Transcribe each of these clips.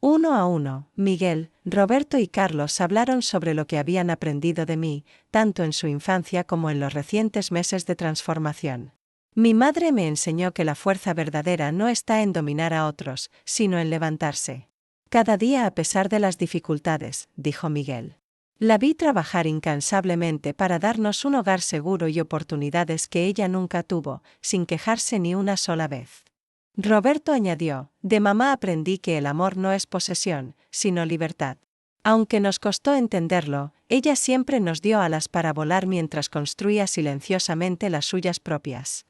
Uno a uno, Miguel, Roberto y Carlos hablaron sobre lo que habían aprendido de mí, tanto en su infancia como en los recientes meses de transformación. Mi madre me enseñó que la fuerza verdadera no está en dominar a otros, sino en levantarse. Cada día a pesar de las dificultades, dijo Miguel. La vi trabajar incansablemente para darnos un hogar seguro y oportunidades que ella nunca tuvo, sin quejarse ni una sola vez. Roberto añadió, de mamá aprendí que el amor no es posesión, sino libertad. Aunque nos costó entenderlo, ella siempre nos dio alas para volar mientras construía silenciosamente las suyas propias.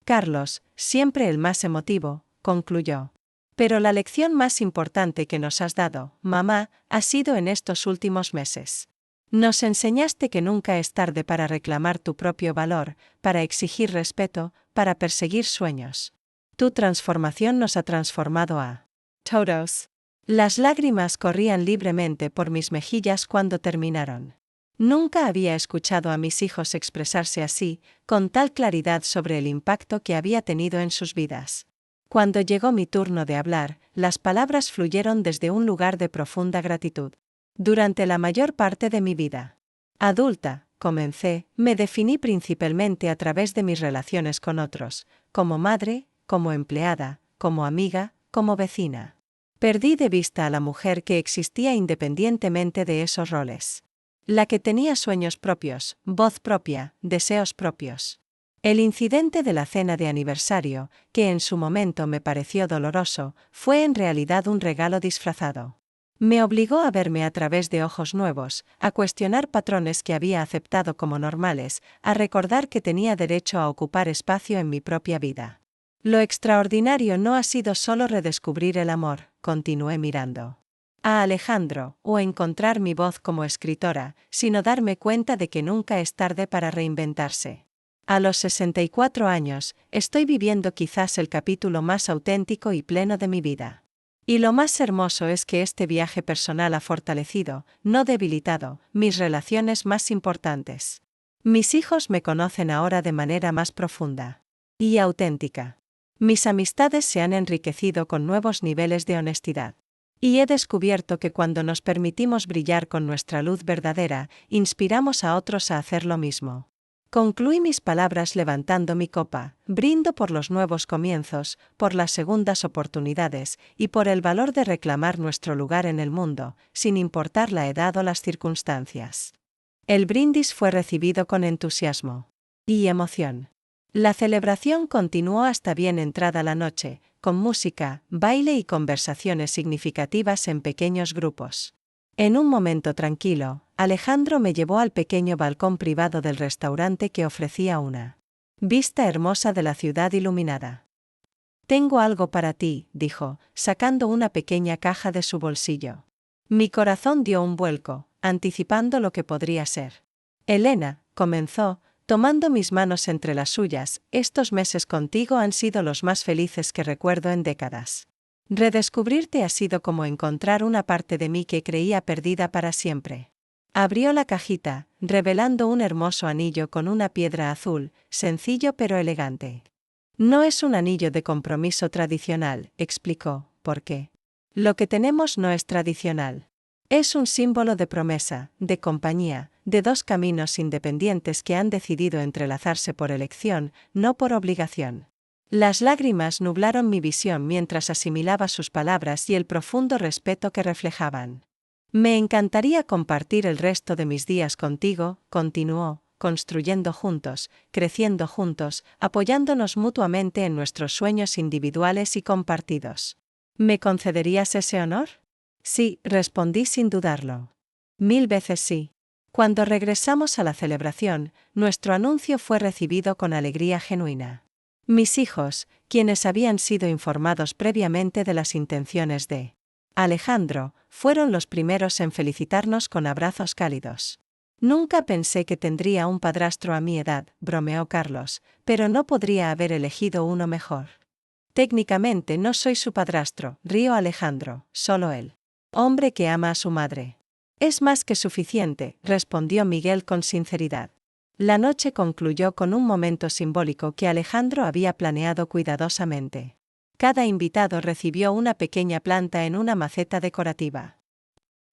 Carlos, siempre el más emotivo, concluyó. Pero la lección más importante que nos has dado, mamá, ha sido en estos últimos meses. Nos enseñaste que nunca es tarde para reclamar tu propio valor, para exigir respeto, para perseguir sueños. Tu transformación nos ha transformado a todos. Las lágrimas corrían libremente por mis mejillas cuando terminaron. Nunca había escuchado a mis hijos expresarse así, con tal claridad sobre el impacto que había tenido en sus vidas. Cuando llegó mi turno de hablar, las palabras fluyeron desde un lugar de profunda gratitud. Durante la mayor parte de mi vida adulta, comencé, me definí principalmente a través de mis relaciones con otros, como madre, como empleada, como amiga, como vecina. Perdí de vista a la mujer que existía independientemente de esos roles. La que tenía sueños propios, voz propia, deseos propios. El incidente de la cena de aniversario, que en su momento me pareció doloroso, fue en realidad un regalo disfrazado. Me obligó a verme a través de ojos nuevos, a cuestionar patrones que había aceptado como normales, a recordar que tenía derecho a ocupar espacio en mi propia vida. Lo extraordinario no ha sido solo redescubrir el amor, continué mirando a Alejandro, o encontrar mi voz como escritora, sino darme cuenta de que nunca es tarde para reinventarse. A los 64 años, estoy viviendo quizás el capítulo más auténtico y pleno de mi vida. Y lo más hermoso es que este viaje personal ha fortalecido, no debilitado, mis relaciones más importantes. Mis hijos me conocen ahora de manera más profunda y auténtica. Mis amistades se han enriquecido con nuevos niveles de honestidad. Y he descubierto que cuando nos permitimos brillar con nuestra luz verdadera, inspiramos a otros a hacer lo mismo. Concluí mis palabras levantando mi copa, brindo por los nuevos comienzos, por las segundas oportunidades, y por el valor de reclamar nuestro lugar en el mundo, sin importar la edad o las circunstancias. El brindis fue recibido con entusiasmo y emoción. La celebración continuó hasta bien entrada la noche, con música, baile y conversaciones significativas en pequeños grupos. En un momento tranquilo, Alejandro me llevó al pequeño balcón privado del restaurante que ofrecía una vista hermosa de la ciudad iluminada. Tengo algo para ti, dijo, sacando una pequeña caja de su bolsillo. Mi corazón dio un vuelco, anticipando lo que podría ser. Elena, comenzó, tomando mis manos entre las suyas, estos meses contigo han sido los más felices que recuerdo en décadas. Redescubrirte ha sido como encontrar una parte de mí que creía perdida para siempre. Abrió la cajita, revelando un hermoso anillo con una piedra azul, sencillo pero elegante. No es un anillo de compromiso tradicional, explicó, ¿por qué? Lo que tenemos no es tradicional. Es un símbolo de promesa, de compañía, de dos caminos independientes que han decidido entrelazarse por elección, no por obligación. Las lágrimas nublaron mi visión mientras asimilaba sus palabras y el profundo respeto que reflejaban. Me encantaría compartir el resto de mis días contigo, continuó, construyendo juntos, creciendo juntos, apoyándonos mutuamente en nuestros sueños individuales y compartidos. ¿Me concederías ese honor? Sí, respondí sin dudarlo. 1000 veces sí. Cuando regresamos a la celebración, nuestro anuncio fue recibido con alegría genuina. Mis hijos, quienes habían sido informados previamente de las intenciones de Alejandro, fueron los primeros en felicitarnos con abrazos cálidos. Nunca pensé que tendría un padrastro a mi edad, bromeó Carlos, pero no podría haber elegido uno mejor. Técnicamente no soy su padrastro, rió Alejandro, solo él. Hombre que ama a su madre. Es más que suficiente, respondió Miguel con sinceridad. La noche concluyó con un momento simbólico que Alejandro había planeado cuidadosamente. Cada invitado recibió una pequeña planta en una maceta decorativa.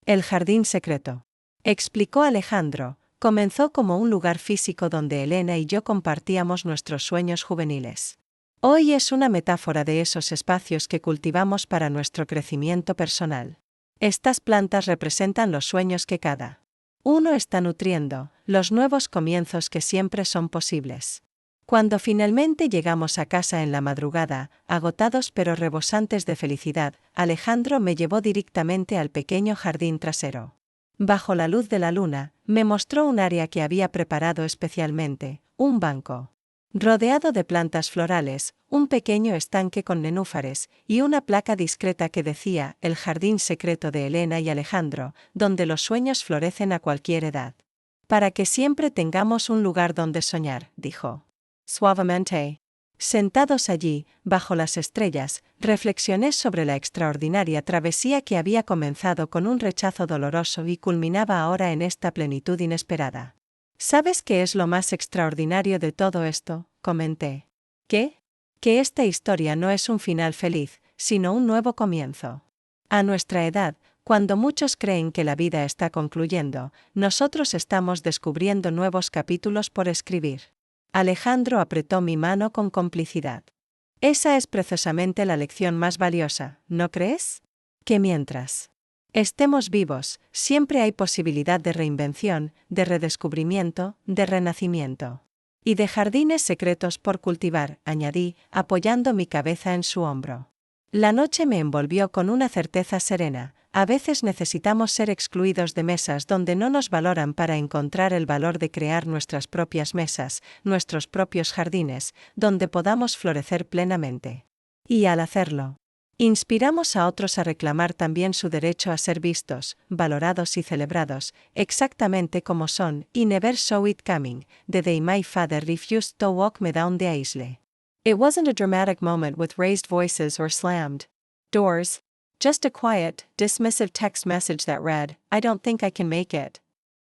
El jardín secreto. Explicó Alejandro, comenzó como un lugar físico donde Elena y yo compartíamos nuestros sueños juveniles. Hoy es una metáfora de esos espacios que cultivamos para nuestro crecimiento personal. Estas plantas representan los sueños que cada uno está nutriendo, los nuevos comienzos que siempre son posibles. Cuando finalmente llegamos a casa en la madrugada, agotados pero rebosantes de felicidad, Alejandro me llevó directamente al pequeño jardín trasero. Bajo la luz de la luna, me mostró un área que había preparado especialmente, un banco rodeado de plantas florales, un pequeño estanque con nenúfares, y una placa discreta que decía, el jardín secreto de Elena y Alejandro, donde los sueños florecen a cualquier edad. Para que siempre tengamos un lugar donde soñar, dijo. Suavemente. Sentados allí, bajo las estrellas, reflexioné sobre la extraordinaria travesía que había comenzado con un rechazo doloroso y culminaba ahora en esta plenitud inesperada. ¿Sabes qué es lo más extraordinario de todo esto?, comenté. ¿Qué? Que esta historia no es un final feliz, sino un nuevo comienzo. A nuestra edad, cuando muchos creen que la vida está concluyendo, nosotros estamos descubriendo nuevos capítulos por escribir. Alejandro apretó mi mano con complicidad. Esa es precisamente la lección más valiosa, ¿no crees? Que mientras estemos vivos, siempre hay posibilidad de reinvención, de redescubrimiento, de renacimiento. Y de jardines secretos por cultivar, añadí, apoyando mi cabeza en su hombro. La noche me envolvió con una certeza serena. A veces necesitamos ser excluidos de mesas donde no nos valoran para encontrar el valor de crear nuestras propias mesas, nuestros propios jardines, donde podamos florecer plenamente. Y al hacerlo, inspiramos a otros a reclamar también su derecho a ser vistos, valorados y celebrados, exactamente como son, y never saw it coming, the day my father refused to walk me down the aisle. It wasn't a dramatic moment with raised voices or slammed doors. Just a quiet, dismissive text message that read, I don't think I can make it.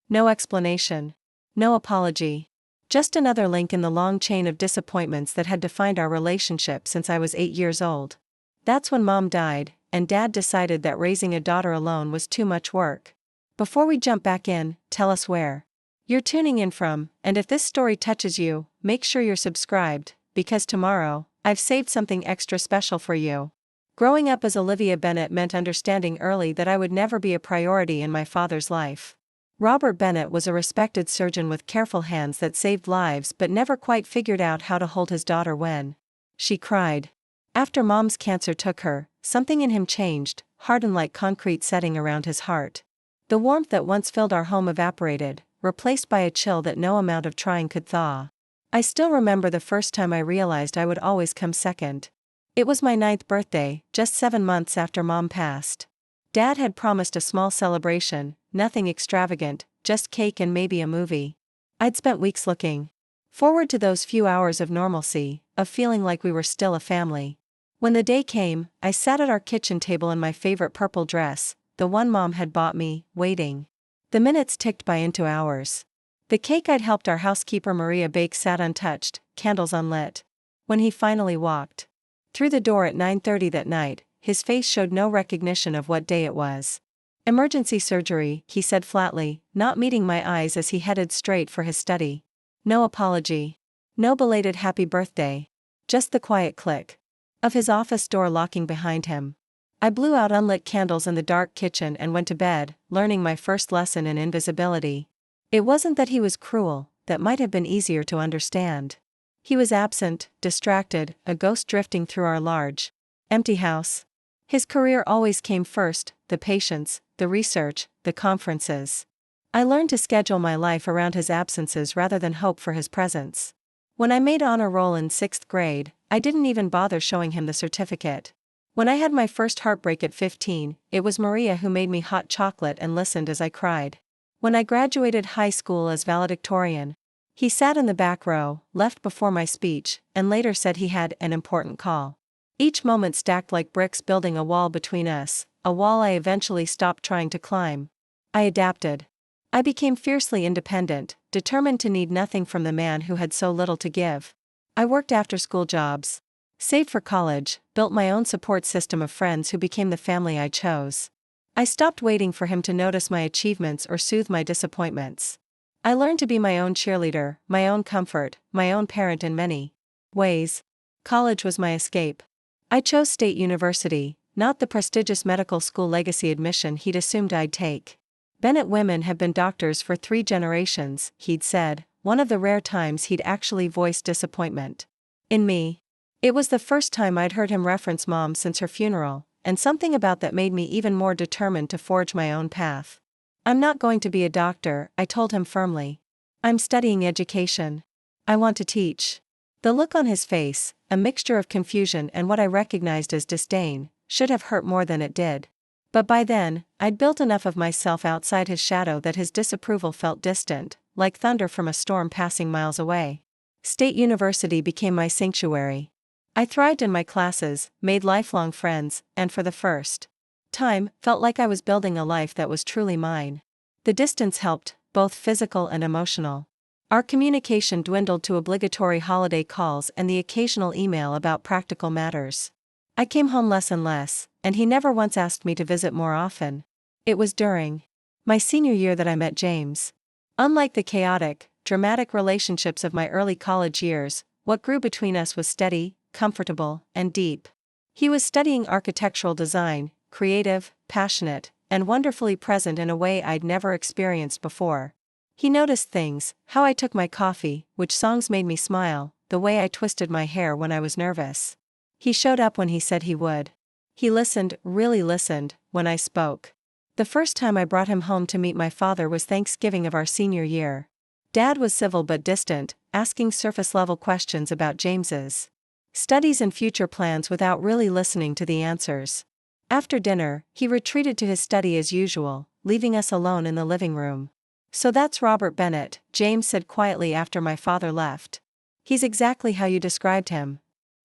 No explanation. No apology. Just another link in the long chain of disappointments that had defined our relationship since I was 8 years old. That's when Mom died, and Dad decided that raising a daughter alone was too much work. Before we jump back in, tell us where you're tuning in from, and if this story touches you, make sure you're subscribed, because tomorrow, I've saved something extra special for you. Growing up as Olivia Bennett meant understanding early that I would never be a priority in my father's life. Robert Bennett was a respected surgeon with careful hands that saved lives but never quite figured out how to hold his daughter when she cried. After Mom's cancer took her, something in him changed, hardened like concrete setting around his heart. The warmth that once filled our home evaporated, replaced by a chill that no amount of trying could thaw. I still remember the first time I realized I would always come second. It was my 9th birthday, just 7 months after Mom passed. Dad had promised a small celebration, nothing extravagant, just cake and maybe a movie. I'd spent weeks looking forward to those few hours of normalcy, of feeling like we were still a family. When the day came, I sat at our kitchen table in my favorite purple dress, the one Mom had bought me, waiting. The minutes ticked by into hours. The cake I'd helped our housekeeper Maria bake sat untouched, candles unlit. When he finally walked through the door at 9:30 that night, his face showed no recognition of what day it was. Emergency surgery, he said flatly, not meeting my eyes as he headed straight for his study. No apology. No belated happy birthday. Just the quiet click of his office door locking behind him. I blew out unlit candles in the dark kitchen and went to bed, learning my first lesson in invisibility. It wasn't that he was cruel, that might have been easier to understand. He was absent, distracted, a ghost drifting through our large, empty house. His career always came first, the patients, the research, the conferences. I learned to schedule my life around his absences rather than hope for his presence. When I made honor roll in 6th grade, I didn't even bother showing him the certificate. When I had my first heartbreak at 15, it was Maria who made me hot chocolate and listened as I cried. When I graduated high school as valedictorian, he sat in the back row, left before my speech, and later said he had an important call. Each moment stacked like bricks, building a wall between us, a wall I eventually stopped trying to climb. I adapted. I became fiercely independent, determined to need nothing from the man who had so little to give. I worked after-school jobs, saved for college, built my own support system of friends who became the family I chose. I stopped waiting for him to notice my achievements or soothe my disappointments. I learned to be my own cheerleader, my own comfort, my own parent in many ways. College was my escape. I chose State University, not the prestigious medical school legacy admission he'd assumed I'd take. Bennett women have been doctors for 3 generations, he'd said, one of the rare times he'd actually voiced disappointment in me. It was the first time I'd heard him reference Mom since her funeral, and something about that made me even more determined to forge my own path. I'm not going to be a doctor, I told him firmly. I'm studying education. I want to teach. The look on his face, a mixture of confusion and what I recognized as disdain, should have hurt more than it did. But by then, I'd built enough of myself outside his shadow that his disapproval felt distant, like thunder from a storm passing miles away. State University became my sanctuary. I thrived in my classes, made lifelong friends, and for the first time, felt like I was building a life that was truly mine. The distance helped, both physical and emotional. Our communication dwindled to obligatory holiday calls and the occasional email about practical matters. I came home less and less, and he never once asked me to visit more often. It was during my senior year that I met James. Unlike the chaotic, dramatic relationships of my early college years, what grew between us was steady, comfortable, and deep. He was studying architectural design, creative, passionate, and wonderfully present in a way I'd never experienced before. He noticed things, how I took my coffee, which songs made me smile, the way I twisted my hair when I was nervous. He showed up when he said he would. He listened, really listened, when I spoke. The first time I brought him home to meet my father was Thanksgiving of our senior year. Dad was civil but distant, asking surface-level questions about James's studies and future plans without really listening to the answers. After dinner, he retreated to his study as usual, leaving us alone in the living room. "So that's Robert Bennett," James said quietly after my father left. "He's exactly how you described him."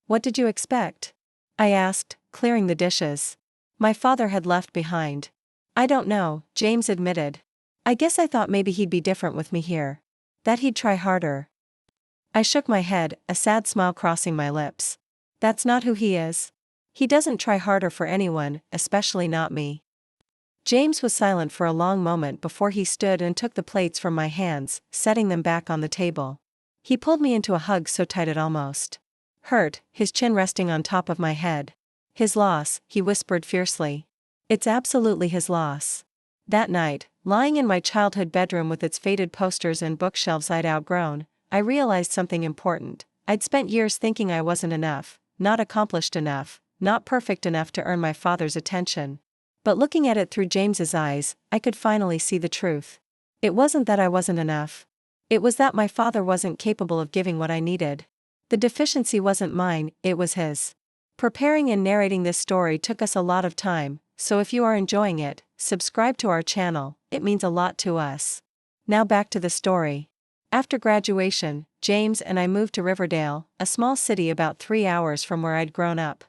"What did you expect?" I asked, clearing the dishes. My father had left behind. "I don't know," James admitted. "I guess I thought maybe he'd be different with me here. That he'd try harder." I shook my head, a sad smile crossing my lips. "That's not who he is. He doesn't try harder for anyone, especially not me." James was silent for a long moment before he stood and took the plates from my hands, setting them back on the table. He pulled me into a hug so tight it almost hurt, his chin resting on top of my head. "His loss," he whispered fiercely. "It's absolutely his loss." That night, lying in my childhood bedroom with its faded posters and bookshelves I'd outgrown, I realized something important. I'd spent years thinking I wasn't enough, not accomplished enough, not perfect enough to earn my father's attention. But looking at it through James's eyes, I could finally see the truth. It wasn't that I wasn't enough. It was that my father wasn't capable of giving what I needed. The deficiency wasn't mine, it was his. Preparing and narrating this story took us a lot of time, so if you are enjoying it, subscribe to our channel, it means a lot to us. Now back to the story. After graduation, James and I moved to Riverdale, a small city about 3 hours from where I'd grown up.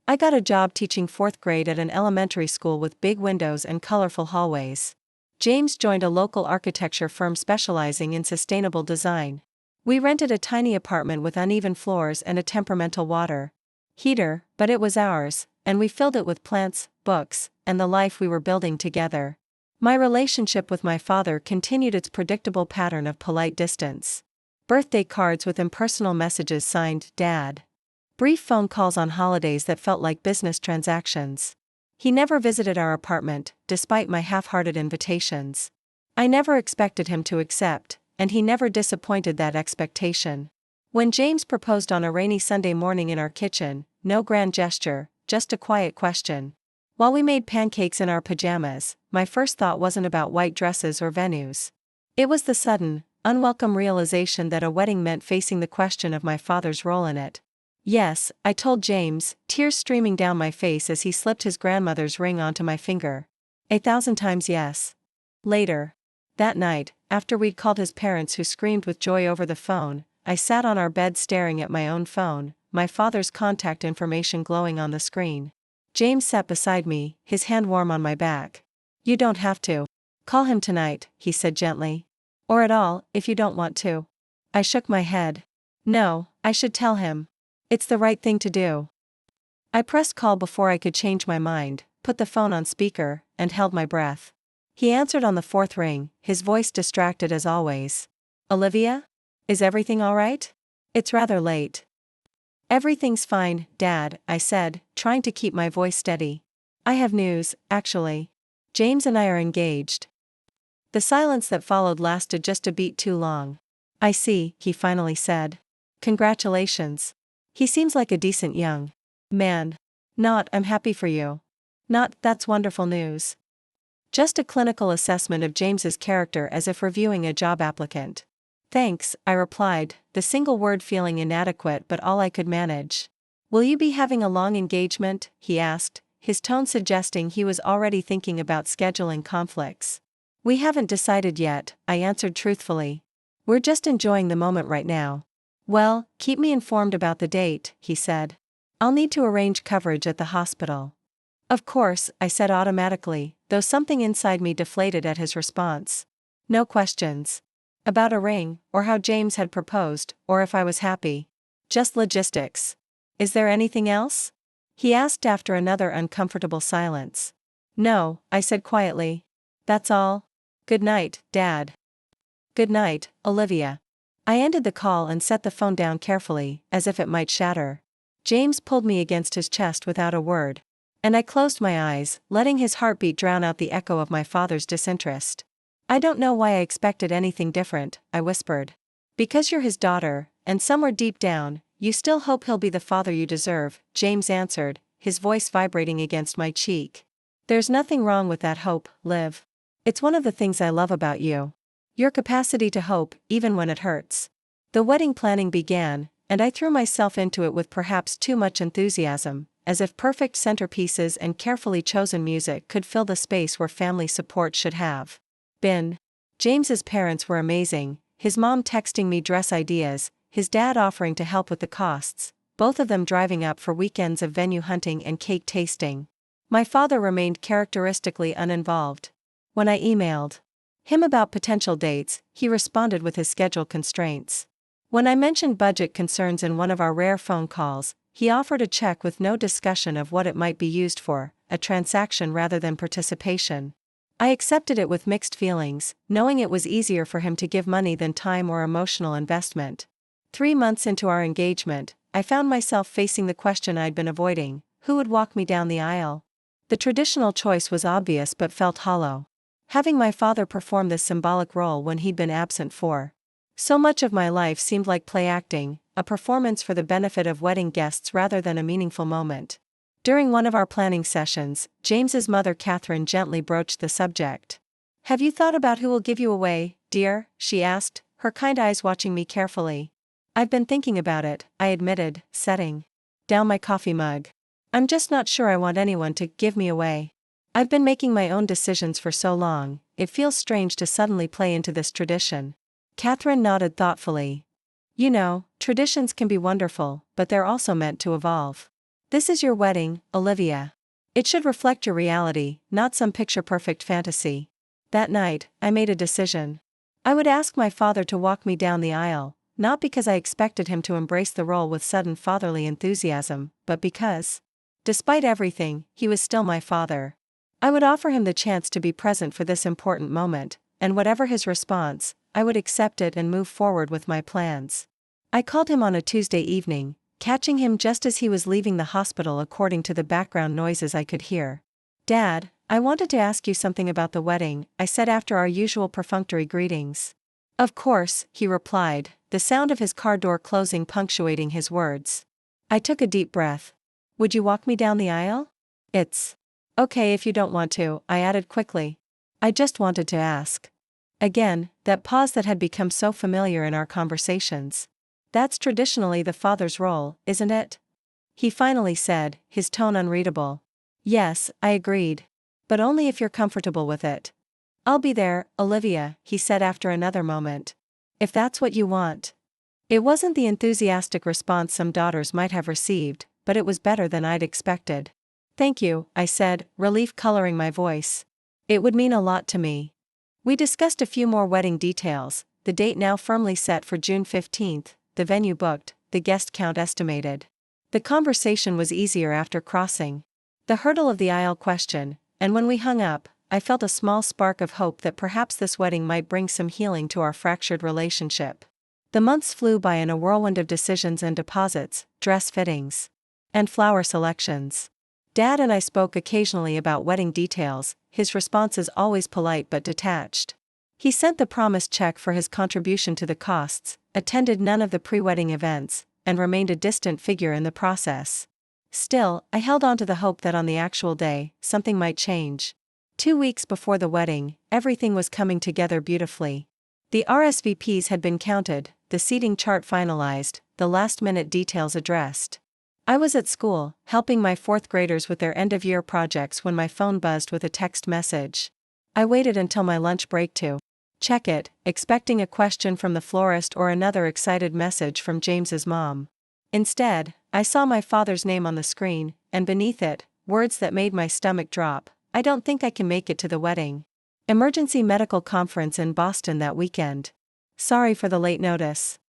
I got a job teaching 4th grade at an elementary school with big windows and colorful hallways. James joined a local architecture firm specializing in sustainable design. We rented a tiny apartment with uneven floors and a temperamental water heater, but it was ours, and we filled it with plants, books, and the life we were building together. My relationship with my father continued its predictable pattern of polite distance. Birthday cards with impersonal messages signed, "Dad." Brief phone calls on holidays that felt like business transactions. He never visited our apartment, despite my half-hearted invitations. I never expected him to accept, and he never disappointed that expectation. When James proposed on a rainy Sunday morning in our kitchen, no grand gesture, just a quiet question. While we made pancakes in our pajamas, my first thought wasn't about white dresses or venues. It was the sudden, unwelcome realization that a wedding meant facing the question of my father's role in it. "Yes," I told James, tears streaming down my face as he slipped his grandmother's ring onto my finger. 1,000 times yes. Later that night, after we'd called his parents who screamed with joy over the phone, I sat on our bed staring at my own phone, my father's contact information glowing on the screen. James sat beside me, his hand warm on my back. "You don't have to. Call him tonight," he said gently. "Or at all, if you don't want to." I shook my head. "No, I should tell him." It's the right thing to do. I pressed call before I could change my mind, put the phone on speaker, and held my breath. He answered on the fourth ring, his voice distracted as always. Olivia? Is everything all right? It's rather late. Everything's fine, Dad, I said, trying to keep my voice steady. I have news, actually. James and I are engaged. The silence that followed lasted just a beat too long. I see, he finally said. Congratulations. He seems like a decent young man. Not, I'm happy for you. Not, that's wonderful news. Just a clinical assessment of James's character as if reviewing a job applicant. Thanks, I replied, the single word feeling inadequate but all I could manage. Will you be having a long engagement? He asked, his tone suggesting he was already thinking about scheduling conflicts. We haven't decided yet, I answered truthfully. We're just enjoying the moment right now. Well, keep me informed about the date, he said. I'll need to arrange coverage at the hospital. Of course, I said automatically, though something inside me deflated at his response. No questions. About a ring, or how James had proposed, or if I was happy. Just logistics. Is there anything else? He asked after another uncomfortable silence. No, I said quietly. That's all. Good night, Dad. Good night, Olivia. I ended the call and set the phone down carefully, as if it might shatter. James pulled me against his chest without a word. And I closed my eyes, letting his heartbeat drown out the echo of my father's disinterest. I don't know why I expected anything different, I whispered. Because you're his daughter, and somewhere deep down, you still hope he'll be the father you deserve, James answered, his voice vibrating against my cheek. There's nothing wrong with that hope, Liv. It's one of the things I love about you. Your capacity to hope, even when it hurts. The wedding planning began, and I threw myself into it with perhaps too much enthusiasm, as if perfect centerpieces and carefully chosen music could fill the space where family support should have been. James's parents were amazing, his mom texting me dress ideas, his dad offering to help with the costs, both of them driving up for weekends of venue hunting and cake tasting. My father remained characteristically uninvolved. When I emailed him about potential dates, he responded with his schedule constraints. When I mentioned budget concerns in one of our rare phone calls, he offered a check with no discussion of what it might be used for, a transaction rather than participation. I accepted it with mixed feelings, knowing it was easier for him to give money than time or emotional investment. 3 months into our engagement, I found myself facing the question I'd been avoiding: who would walk me down the aisle? The traditional choice was obvious but felt hollow. Having my father perform this symbolic role when he'd been absent for so much of my life seemed like play acting, a performance for the benefit of wedding guests rather than a meaningful moment. During one of our planning sessions, James's mother Catherine gently broached the subject. Have you thought about who will give you away, dear? She asked, her kind eyes watching me carefully. I've been thinking about it, I admitted, setting down my coffee mug. I'm just not sure I want anyone to give me away. I've been making my own decisions for so long, it feels strange to suddenly play into this tradition. Catherine nodded thoughtfully. You know, traditions can be wonderful, but they're also meant to evolve. This is your wedding, Olivia. It should reflect your reality, not some picture-perfect fantasy. That night, I made a decision. I would ask my father to walk me down the aisle, not because I expected him to embrace the role with sudden fatherly enthusiasm, but because, despite everything, he was still my father. I would offer him the chance to be present for this important moment, and whatever his response, I would accept it and move forward with my plans. I called him on a Tuesday evening, catching him just as he was leaving the hospital according to the background noises I could hear. Dad, I wanted to ask you something about the wedding, I said after our usual perfunctory greetings. Of course, he replied, the sound of his car door closing punctuating his words. I took a deep breath. Would you walk me down the aisle? It's okay if you don't want to, I added quickly. I just wanted to ask. Again, that pause that had become so familiar in our conversations. That's traditionally the father's role, isn't it? He finally said, his tone unreadable. Yes, I agreed. But only if you're comfortable with it. I'll be there, Olivia, he said after another moment. If that's what you want. It wasn't the enthusiastic response some daughters might have received, but it was better than I'd expected. Thank you, I said, relief coloring my voice. It would mean a lot to me. We discussed a few more wedding details, the date now firmly set for June 15th, the venue booked, the guest count estimated. The conversation was easier after crossing the hurdle of the aisle question, and when we hung up, I felt a small spark of hope that perhaps this wedding might bring some healing to our fractured relationship. The months flew by in a whirlwind of decisions and deposits, dress fittings, and flower selections. Dad and I spoke occasionally about wedding details, his responses always polite but detached. He sent the promised check for his contribution to the costs, attended none of the pre-wedding events, and remained a distant figure in the process. Still, I held on to the hope that on the actual day, something might change. 2 weeks before the wedding, everything was coming together beautifully. The RSVPs had been counted, the seating chart finalized, the last-minute details addressed. I was at school, helping my fourth graders with their end-of-year projects when my phone buzzed with a text message. I waited until my lunch break to check it, expecting a question from the florist or another excited message from James's mom. Instead, I saw my father's name on the screen, and beneath it, words that made my stomach drop. I don't think I can make it to the wedding. Emergency medical conference in Boston that weekend. Sorry for the late notice.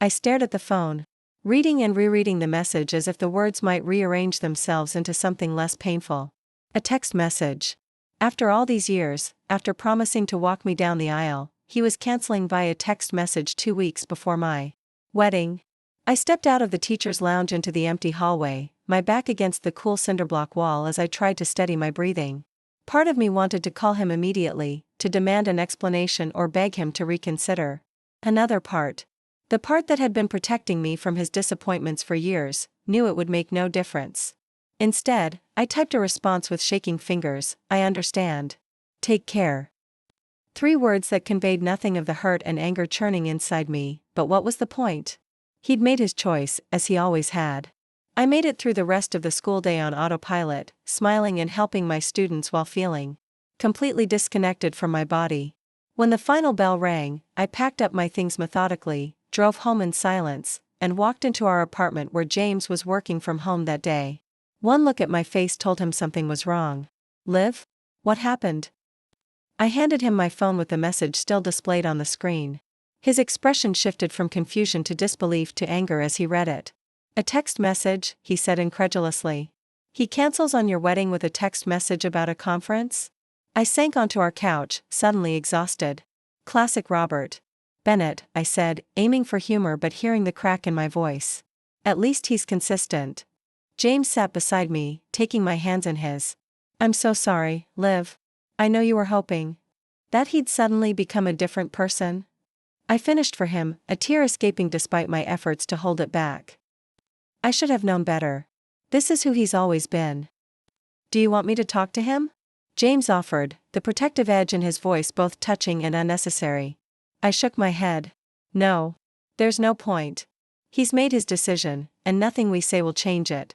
I stared at the phone, reading and rereading the message as if the words might rearrange themselves into something less painful. A text message. After all these years, after promising to walk me down the aisle, he was canceling via text message 2 weeks before my wedding. I stepped out of the teacher's lounge into the empty hallway, my back against the cool cinderblock wall as I tried to steady my breathing. Part of me wanted to call him immediately, to demand an explanation or beg him to reconsider. Another part, the part that had been protecting me from his disappointments for years, knew it would make no difference. Instead, I typed a response with shaking fingers. I understand. Take care. 3 words that conveyed nothing of the hurt and anger churning inside me, but what was the point? He'd made his choice, as he always had. I made it through the rest of the school day on autopilot, smiling and helping my students while feeling completely disconnected from my body. When the final bell rang, I packed up my things methodically, drove home in silence, and walked into our apartment where James was working from home that day. One look at my face told him something was wrong. Liv? What happened? I handed him my phone with the message still displayed on the screen. His expression shifted from confusion to disbelief to anger as he read it. A text message, he said incredulously. He cancels on your wedding with a text message about a conference? I sank onto our couch, suddenly exhausted. Classic Robert Bennett, I said, aiming for humor but hearing the crack in my voice. At least he's consistent. James sat beside me, taking my hands in his. I'm so sorry, Liv. I know you were hoping that he'd suddenly become a different person. I finished for him, a tear escaping despite my efforts to hold it back. I should have known better. This is who he's always been. Do you want me to talk to him? James offered, the protective edge in his voice both touching and unnecessary. I shook my head. No. There's no point. He's made his decision, and nothing we say will change it.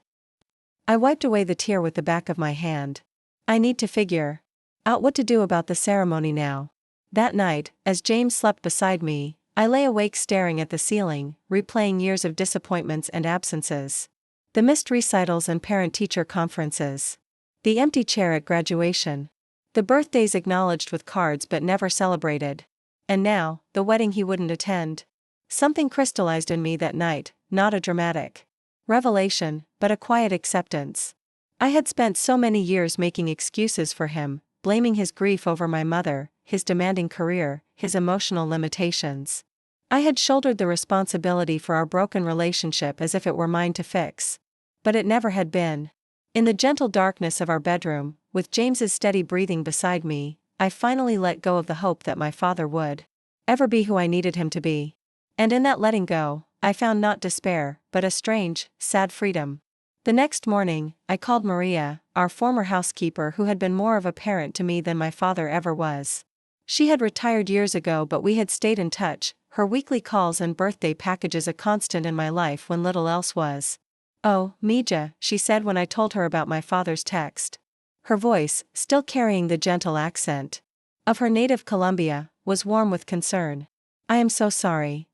I wiped away the tear with the back of my hand. I need to figure out what to do about the ceremony now. That night, as James slept beside me, I lay awake staring at the ceiling, replaying years of disappointments and absences. The missed recitals and parent-teacher conferences. The empty chair at graduation. The birthdays acknowledged with cards but never celebrated. And now, the wedding he wouldn't attend. Something crystallized in me that night, not a dramatic revelation, but a quiet acceptance. I had spent so many years making excuses for him, blaming his grief over my mother, his demanding career, his emotional limitations. I had shouldered the responsibility for our broken relationship as if it were mine to fix. But it never had been. In the gentle darkness of our bedroom, with James's steady breathing beside me, I finally let go of the hope that my father would ever be who I needed him to be. And in that letting go, I found not despair, but a strange, sad freedom. The next morning, I called Maria, our former housekeeper who had been more of a parent to me than my father ever was. She had retired years ago but we had stayed in touch, her weekly calls and birthday packages a constant in my life when little else was. Oh, Mija, she said when I told her about my father's text. Her voice, still carrying the gentle accent of her native Colombia, was warm with concern. I am so sorry.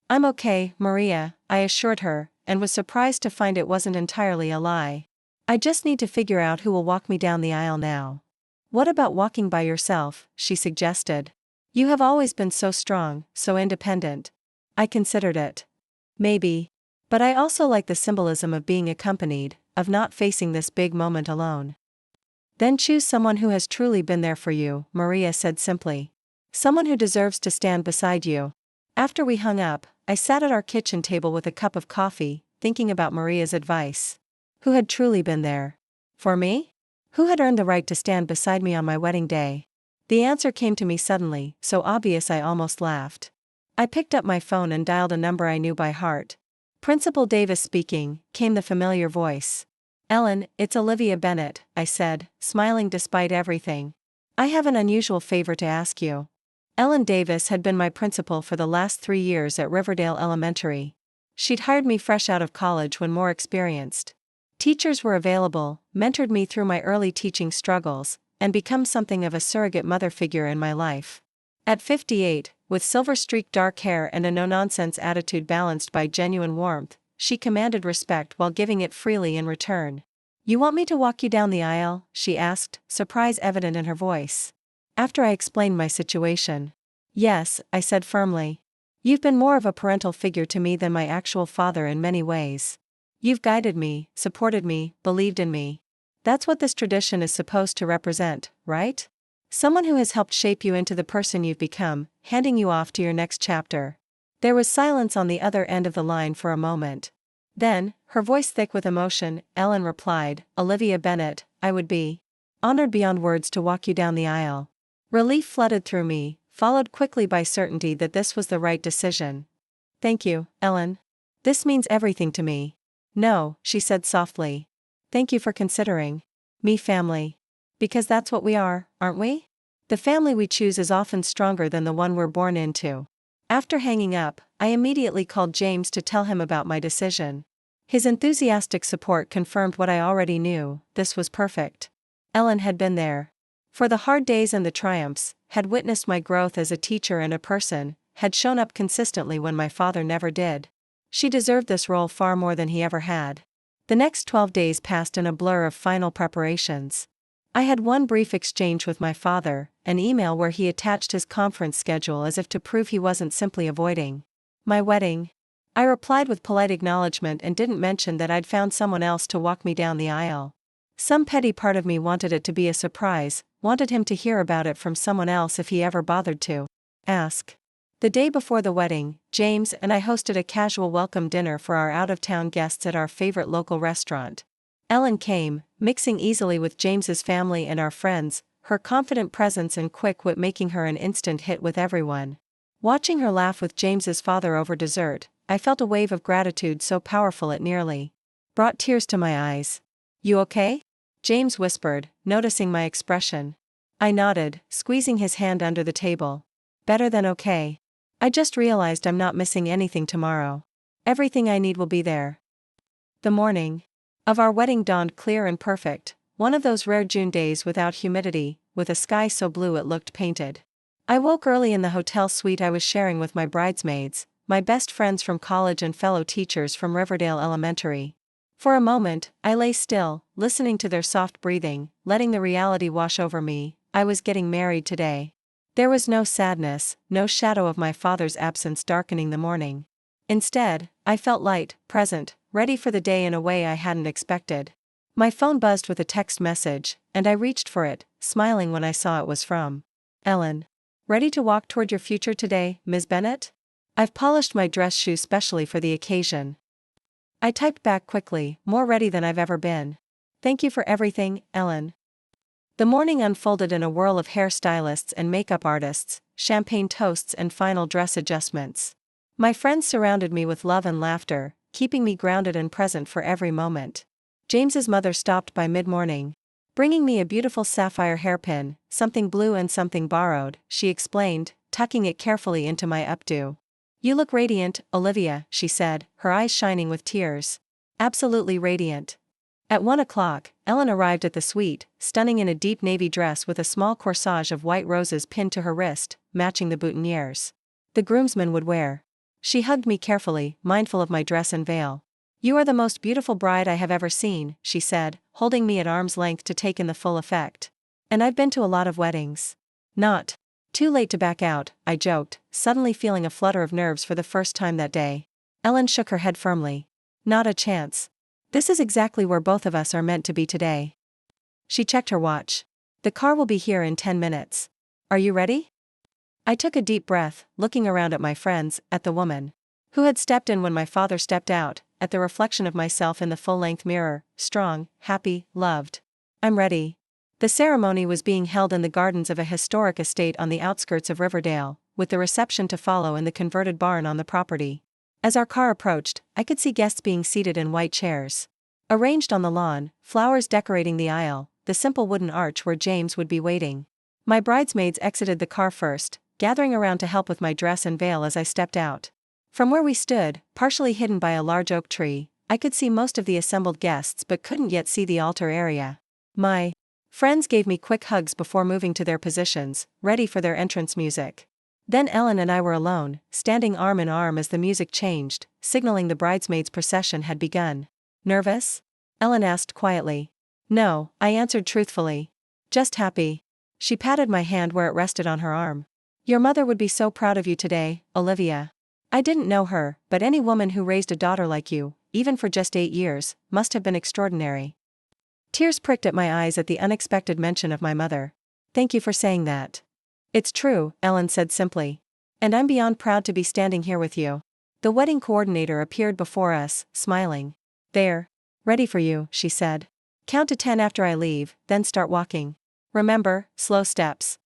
I'm okay, Maria, I assured her, and was surprised to find it wasn't entirely a lie. I just need to figure out who will walk me down the aisle now. What about walking by yourself, she suggested. You have always been so strong, so independent. I considered it. Maybe. But I also like the symbolism of being accompanied, of not facing this big moment alone. Then choose someone who has truly been there for you, Maria said simply. Someone who deserves to stand beside you. After we hung up, I sat at our kitchen table with a cup of coffee, thinking about Maria's advice. Who had truly been there? For me? Who had earned the right to stand beside me on my wedding day? The answer came to me suddenly, so obvious I almost laughed. I picked up my phone and dialed a number I knew by heart. Principal Davis speaking, came the familiar voice. Ellen, it's Olivia Bennett, I said, smiling despite everything. I have an unusual favor to ask you. Ellen Davis had been my principal for the last 3 years at Riverdale Elementary. She'd hired me fresh out of college when more experienced teachers were available, mentored me through my early teaching struggles, and become something of a surrogate mother figure in my life. At 58, with silver-streaked dark hair and a no-nonsense attitude balanced by genuine warmth, she commanded respect while giving it freely in return. You want me to walk you down the aisle? She asked, surprise evident in her voice. After I explained my situation. Yes, I said firmly. You've been more of a parental figure to me than my actual father in many ways. You've guided me, supported me, believed in me. That's what this tradition is supposed to represent, right? Someone who has helped shape you into the person you've become, handing you off to your next chapter. There was silence on the other end of the line for a moment. Then, her voice thick with emotion, Ellen replied, Olivia Bennett, I would be honored beyond words to walk you down the aisle. Relief flooded through me, followed quickly by certainty that this was the right decision. Thank you, Ellen. This means everything to me. No, she said softly. Thank you for considering me family. Because that's what we are, aren't we? The family we choose is often stronger than the one we're born into. After hanging up, I immediately called James to tell him about my decision. His enthusiastic support confirmed what I already knew, this was perfect. Ellen had been there. For the hard days and the triumphs, had witnessed my growth as a teacher and a person, had shown up consistently when my father never did. She deserved this role far more than he ever had. The next 12 days passed in a blur of final preparations. I had one brief exchange with my father, an email where he attached his conference schedule as if to prove he wasn't simply avoiding my wedding. I replied with polite acknowledgement and didn't mention that I'd found someone else to walk me down the aisle. Some petty part of me wanted it to be a surprise, wanted him to hear about it from someone else if he ever bothered to ask. The day before the wedding, James and I hosted a casual welcome dinner for our out-of-town guests at our favorite local restaurant. Ellen came, mixing easily with James's family and our friends, her confident presence and quick wit making her an instant hit with everyone. Watching her laugh with James's father over dessert, I felt a wave of gratitude so powerful it nearly brought tears to my eyes. You okay? James whispered, noticing my expression. I nodded, squeezing his hand under the table. Better than okay. I just realized I'm not missing anything tomorrow. Everything I need will be there. The morning of our wedding dawned clear and perfect, one of those rare June days without humidity, with a sky so blue it looked painted. I woke early in the hotel suite I was sharing with my bridesmaids, my best friends from college and fellow teachers from Riverdale Elementary. For a moment, I lay still, listening to their soft breathing, letting the reality wash over me. I was getting married today. There was no sadness, no shadow of my father's absence darkening the morning. Instead, I felt light, present, ready for the day in a way I hadn't expected. My phone buzzed with a text message, and I reached for it, smiling when I saw it was from Ellen. Ready to walk toward your future today, Ms. Bennett? I've polished my dress shoe specially for the occasion. I typed back quickly, more ready than I've ever been. Thank you for everything, Ellen. The morning unfolded in a whirl of hairstylists and makeup artists, champagne toasts and final dress adjustments. My friends surrounded me with love and laughter, keeping me grounded and present for every moment. James's mother stopped by mid-morning. Bringing me a beautiful sapphire hairpin, something blue and something borrowed, she explained, tucking it carefully into my updo. You look radiant, Olivia, she said, her eyes shining with tears. Absolutely radiant. At 1 o'clock, Ellen arrived at the suite, stunning in a deep navy dress with a small corsage of white roses pinned to her wrist, matching the boutonnieres the groomsmen would wear. She hugged me carefully, mindful of my dress and veil. You are the most beautiful bride I have ever seen, she said, holding me at arm's length to take in the full effect. And I've been to a lot of weddings. Not too late to back out, I joked, suddenly feeling a flutter of nerves for the first time that day. Ellen shook her head firmly. Not a chance. This is exactly where both of us are meant to be today. She checked her watch. The car will be here in 10 minutes. Are you ready? I took a deep breath, looking around at my friends, at the woman who had stepped in when my father stepped out, at the reflection of myself in the full-length mirror, strong, happy, loved. I'm ready. The ceremony was being held in the gardens of a historic estate on the outskirts of Riverdale, with the reception to follow in the converted barn on the property. As our car approached, I could see guests being seated in white chairs arranged on the lawn, flowers decorating the aisle, the simple wooden arch where James would be waiting. My bridesmaids exited the car first, gathering around to help with my dress and veil as I stepped out. From where we stood, partially hidden by a large oak tree, I could see most of the assembled guests but couldn't yet see the altar area. My friends gave me quick hugs before moving to their positions, ready for their entrance music. Then Ellen and I were alone, standing arm in arm as the music changed, signaling the bridesmaids' procession had begun. Nervous? Ellen asked quietly. No, I answered truthfully. Just happy. She patted my hand where it rested on her arm. Your mother would be so proud of you today, Olivia. I didn't know her, but any woman who raised a daughter like you, even for just 8 years, must have been extraordinary. Tears pricked at my eyes at the unexpected mention of my mother. Thank you for saying that. It's true, Ellen said simply. And I'm beyond proud to be standing here with you. The wedding coordinator appeared before us, smiling. There. Ready for you, she said. Count to 10 after I leave, then start walking. Remember, slow steps.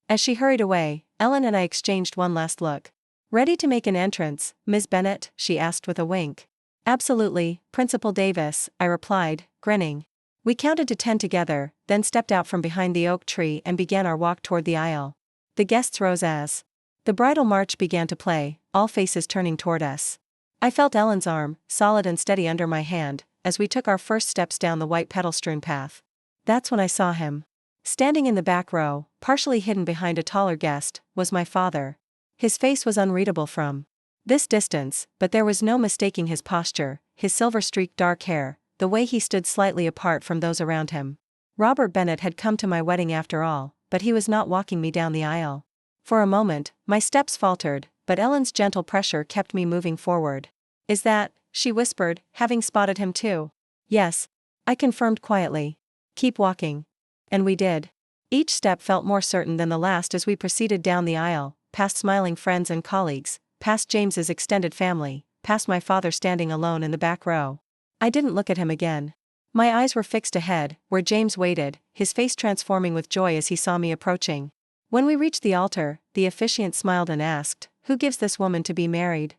As she hurried away, Ellen and I exchanged one last look. Ready to make an entrance, Ms. Bennett? She asked with a wink. Absolutely, Principal Davis, I replied, grinning. We counted to 10 together, then stepped out from behind the oak tree and began our walk toward the aisle. The guests rose as the bridal march began to play, all faces turning toward us. I felt Ellen's arm, solid and steady under my hand, as we took our first steps down the white petal-strewn path. That's when I saw him. Standing in the back row, partially hidden behind a taller guest, was my father. His face was unreadable from this distance, but there was no mistaking his posture, his silver-streaked dark hair, the way he stood slightly apart from those around him. Robert Bennett had come to my wedding after all, but he was not walking me down the aisle. For a moment, my steps faltered, but Ellen's gentle pressure kept me moving forward. Is that, she whispered, having spotted him too. Yes. I confirmed quietly. Keep walking. And we did. Each step felt more certain than the last as we proceeded down the aisle, past smiling friends and colleagues, past James's extended family, past my father standing alone in the back row. I didn't look at him again. My eyes were fixed ahead, where James waited, his face transforming with joy as he saw me approaching. When we reached the altar, the officiant smiled and asked, "Who gives this woman to be married?"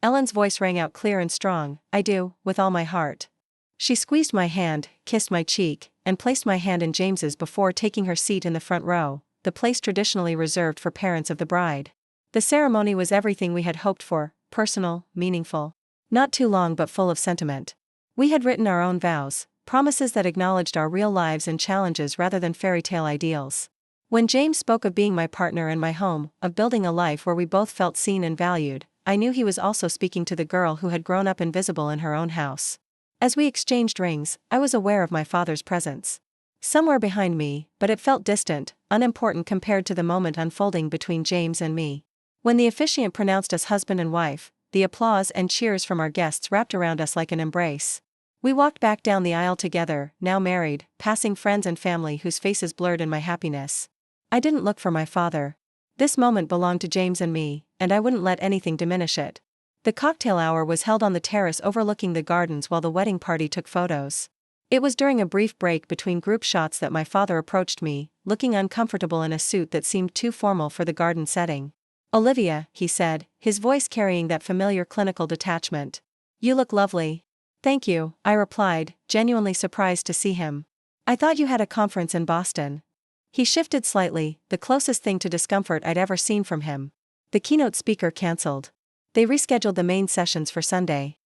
Ellen's voice rang out clear and strong, "I do, with all my heart." She squeezed my hand, kissed my cheek, and placed my hand in James's before taking her seat in the front row, the place traditionally reserved for parents of the bride. The ceremony was everything we had hoped for, personal, meaningful. Not too long but full of sentiment. We had written our own vows, promises that acknowledged our real lives and challenges rather than fairy tale ideals. When James spoke of being my partner and my home, of building a life where we both felt seen and valued, I knew he was also speaking to the girl who had grown up invisible in her own house. As we exchanged rings, I was aware of my father's presence. Somewhere behind me, but it felt distant, unimportant compared to the moment unfolding between James and me. When the officiant pronounced us husband and wife, the applause and cheers from our guests wrapped around us like an embrace. We walked back down the aisle together, now married, passing friends and family whose faces blurred in my happiness. I didn't look for my father. This moment belonged to James and me, and I wouldn't let anything diminish it. The cocktail hour was held on the terrace overlooking the gardens while the wedding party took photos. It was during a brief break between group shots that my father approached me, looking uncomfortable in a suit that seemed too formal for the garden setting. "Olivia," he said, his voice carrying that familiar clinical detachment. "You look lovely." "Thank you," I replied, genuinely surprised to see him. "I thought you had a conference in Boston." He shifted slightly, the closest thing to discomfort I'd ever seen from him. The keynote speaker cancelled. They rescheduled the main sessions for Sunday.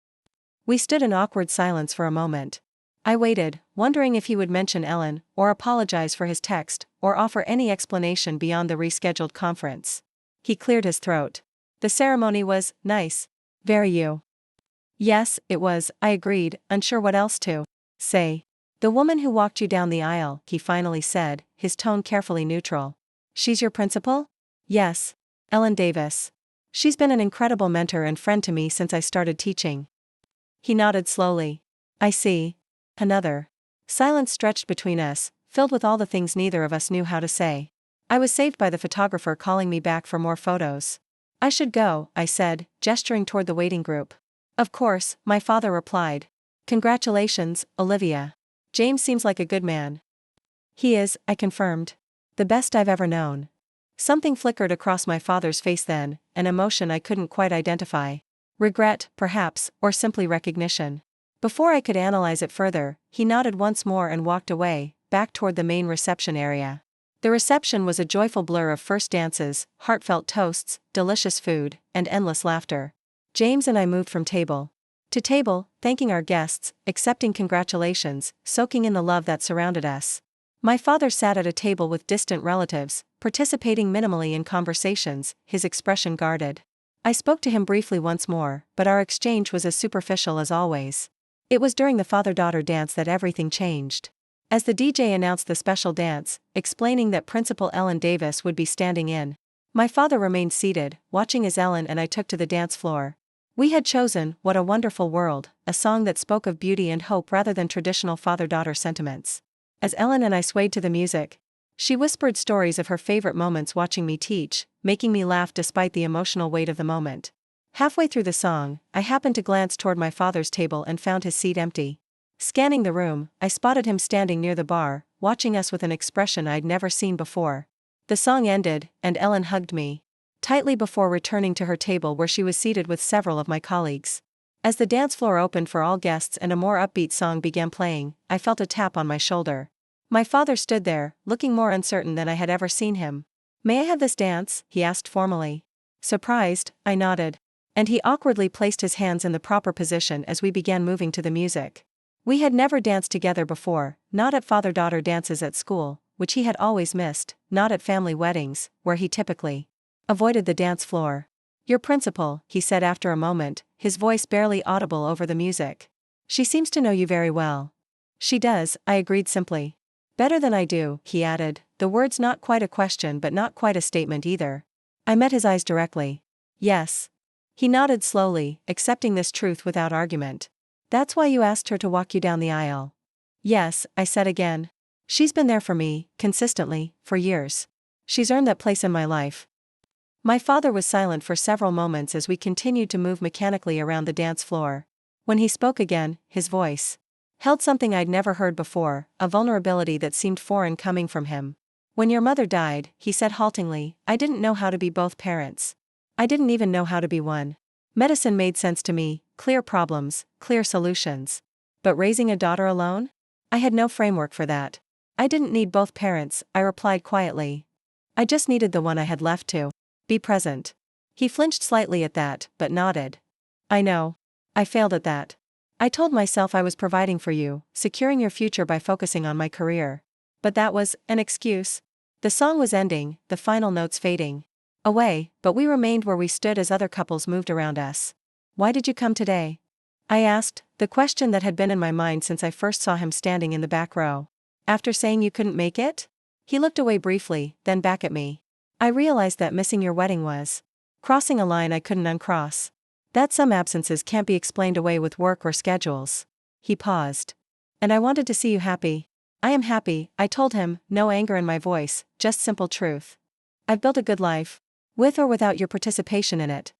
We stood in awkward silence for a moment. I waited, wondering if he would mention Ellen, or apologize for his text, or offer any explanation beyond the rescheduled conference. He cleared his throat. "The ceremony was nice. Very you." "Yes, it was," I agreed, unsure what else to say. "The woman who walked you down the aisle," he finally said, his tone carefully neutral. "She's your principal?" "Yes. Ellen Davis. She's been an incredible mentor and friend to me since I started teaching." He nodded slowly. I see. Another. Silence stretched between us, filled with all the things neither of us knew how to say. I was saved by the photographer calling me back for more photos. I should go, I said, gesturing toward the waiting group. Of course, my father replied. Congratulations, Olivia. James seems like a good man. He is, I confirmed. The best I've ever known. Something flickered across my father's face then, an emotion I couldn't quite identify. Regret, perhaps, or simply recognition. Before I could analyze it further, he nodded once more and walked away, back toward the main reception area. The reception was a joyful blur of first dances, heartfelt toasts, delicious food, and endless laughter. James and I moved from table to table, thanking our guests, accepting congratulations, soaking in the love that surrounded us. My father sat at a table with distant relatives, participating minimally in conversations, his expression guarded. I spoke to him briefly once more, but our exchange was as superficial as always. It was during the father-daughter dance that everything changed. As the DJ announced the special dance, explaining that Principal Ellen Davis would be standing in, my father remained seated, watching as Ellen and I took to the dance floor. We had chosen What a Wonderful World, a song that spoke of beauty and hope rather than traditional father-daughter sentiments. As Ellen and I swayed to the music, she whispered stories of her favorite moments watching me teach, making me laugh despite the emotional weight of the moment. Halfway through the song, I happened to glance toward my father's table and found his seat empty. Scanning the room, I spotted him standing near the bar, watching us with an expression I'd never seen before. The song ended, and Ellen hugged me tightly before returning to her table where she was seated with several of my colleagues. As the dance floor opened for all guests and a more upbeat song began playing, I felt a tap on my shoulder. My father stood there, looking more uncertain than I had ever seen him. May I have this dance? He asked formally. Surprised, I nodded. And he awkwardly placed his hands in the proper position as we began moving to the music. We had never danced together before, not at father-daughter dances at school, which he had always missed, not at family weddings, where he typically avoided the dance floor. Your principal, he said after a moment, his voice barely audible over the music. She seems to know you very well. She does, I agreed simply. Better than I do, he added, the words not quite a question but not quite a statement either. I met his eyes directly. Yes. He nodded slowly, accepting this truth without argument. That's why you asked her to walk you down the aisle. Yes, I said again. She's been there for me, consistently, for years. She's earned that place in my life. My father was silent for several moments as we continued to move mechanically around the dance floor. When he spoke again, his voice held something I'd never heard before, a vulnerability that seemed foreign coming from him. When your mother died, he said haltingly, I didn't know how to be both parents. I didn't even know how to be one. Medicine made sense to me, clear problems, clear solutions. But raising a daughter alone? I had no framework for that. I didn't need both parents, I replied quietly. I just needed the one I had left to be present. He flinched slightly at that, but nodded. I know. I failed at that. I told myself I was providing for you, securing your future by focusing on my career. But that was an excuse. The song was ending, the final notes fading away, but we remained where we stood as other couples moved around us. Why did you come today? I asked, the question that had been in my mind since I first saw him standing in the back row. After saying you couldn't make it? He looked away briefly, then back at me. I realized that missing your wedding was crossing a line I couldn't uncross. That some absences can't be explained away with work or schedules. He paused. And I wanted to see you happy. I am happy, I told him, no anger in my voice, just simple truth. I've built a good life. With or without your participation in it.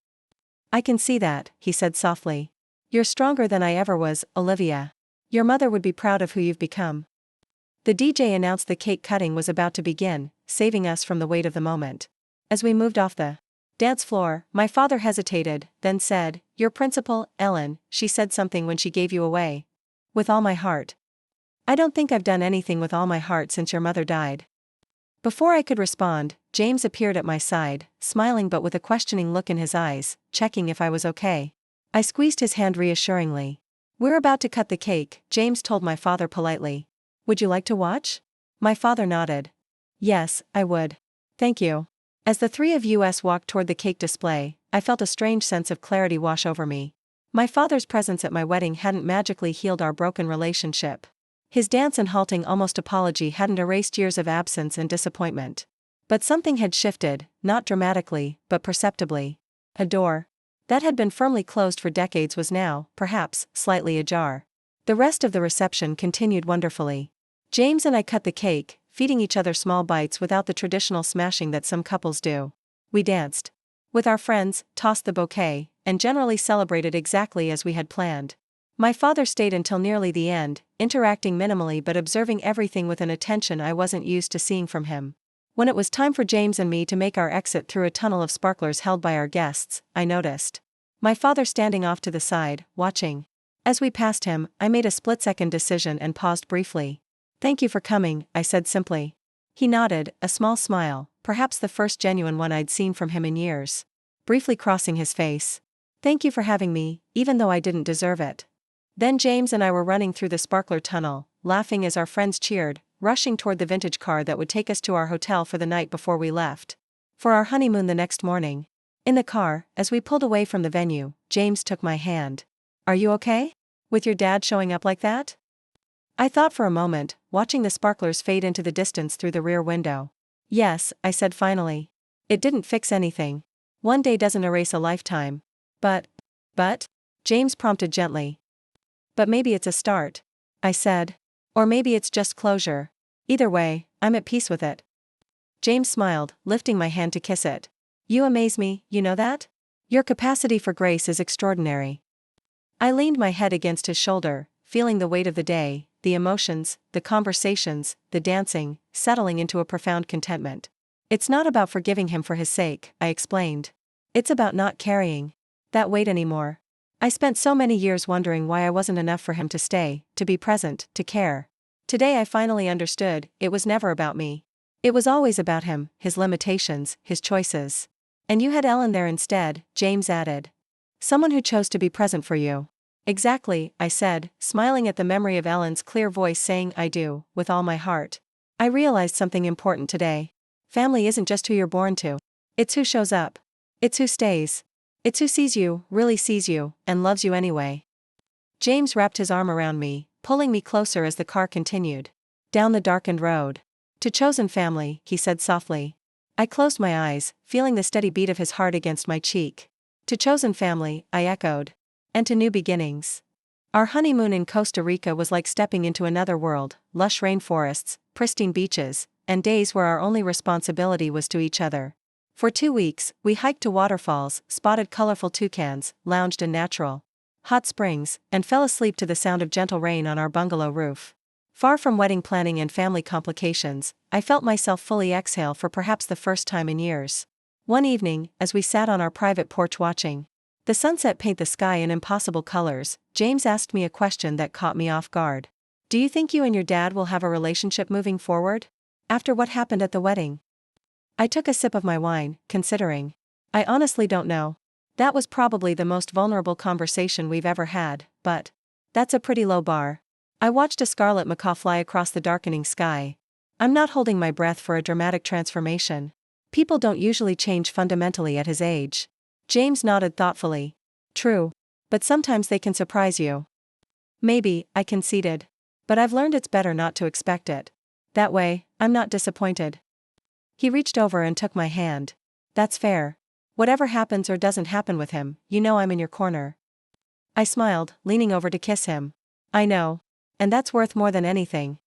I can see that, he said softly. You're stronger than I ever was, Olivia. Your mother would be proud of who you've become. The DJ announced the cake cutting was about to begin, saving us from the weight of the moment. As we moved off the dance floor, my father hesitated, then said, Your principal, Ellen, she said something when she gave you away. With all my heart. I don't think I've done anything with all my heart since your mother died. Before I could respond, James appeared at my side, smiling but with a questioning look in his eyes, checking if I was okay. I squeezed his hand reassuringly. We're about to cut the cake, James told my father politely. Would you like to watch? My father nodded. Yes, I would. Thank you. As the three of us walked toward the cake display, I felt a strange sense of clarity wash over me. My father's presence at my wedding hadn't magically healed our broken relationship. His dance and halting almost apology hadn't erased years of absence and disappointment. But something had shifted, not dramatically, but perceptibly. A door. that had been firmly closed for decades was now, perhaps, slightly ajar. The rest of the reception continued wonderfully. James and I cut the cake, feeding each other small bites without the traditional smashing that some couples do. We danced with our friends, tossed the bouquet, and generally celebrated exactly as we had planned. My father stayed until nearly the end, interacting minimally but observing everything with an attention I wasn't used to seeing from him. When it was time for James and me to make our exit through a tunnel of sparklers held by our guests, I noticed my father standing off to the side, watching. As we passed him, I made a split-second decision and paused briefly. "Thank you for coming," I said simply. He nodded, a small smile, perhaps the first genuine one I'd seen from him in years, briefly crossing his face. "Thank you for having me, even though I didn't deserve it." Then James and I were running through the sparkler tunnel, laughing as our friends cheered, rushing toward the vintage car that would take us to our hotel for the night before we left for our honeymoon the next morning. In the car, as we pulled away from the venue, James took my hand. "Are you okay? With your dad showing up like that?" I thought for a moment, watching the sparklers fade into the distance through the rear window. "Yes," I said finally. "It didn't fix anything. One day doesn't erase a lifetime. But, James prompted gently. "But maybe it's a start," I said. "Or maybe it's just closure. Either way, I'm at peace with it." James smiled, lifting my hand to kiss it. "You amaze me, you know that? Your capacity for grace is extraordinary." I leaned my head against his shoulder, feeling the weight of the day, the emotions, the conversations, the dancing, settling into a profound contentment. "It's not about forgiving him for his sake," I explained. "It's about not carrying that weight anymore. I spent so many years wondering why I wasn't enough for him to stay, to be present, to care. Today I finally understood, it was never about me. It was always about him, his limitations, his choices. And you had Ellen there instead," James added. "Someone who chose to be present for you." "Exactly," I said, smiling at the memory of Ellen's clear voice saying "I do," with all my heart. I realized something important today. Family isn't just who you're born to. It's who shows up. It's who stays. It's who sees you, really sees you, and loves you anyway. James wrapped his arm around me, pulling me closer as the car continued down the darkened road. "To chosen family," he said softly. I closed my eyes, feeling the steady beat of his heart against my cheek. "To chosen family," I echoed. "And to new beginnings." Our honeymoon in Costa Rica was like stepping into another world, lush rainforests, pristine beaches, and days where our only responsibility was to each other. For 2 weeks, we hiked to waterfalls, spotted colorful toucans, lounged in natural hot springs, and fell asleep to the sound of gentle rain on our bungalow roof. Far from wedding planning and family complications, I felt myself fully exhale for perhaps the first time in years. One evening, as we sat on our private porch watching the sunset paint the sky in impossible colors, James asked me a question that caught me off guard. "Do you think you and your dad will have a relationship moving forward? After what happened at the wedding?" I took a sip of my wine, considering. "I honestly don't know. That was probably the most vulnerable conversation we've ever had, but that's a pretty low bar." I watched a scarlet macaw fly across the darkening sky. "I'm not holding my breath for a dramatic transformation. People don't usually change fundamentally at his age." James nodded thoughtfully. "True. But sometimes they can surprise you." "Maybe," I conceded. "But I've learned it's better not to expect it. That way, I'm not disappointed." He reached over and took my hand. "That's fair. Whatever happens or doesn't happen with him, you know I'm in your corner." I smiled, leaning over to kiss him. "I know. And that's worth more than anything."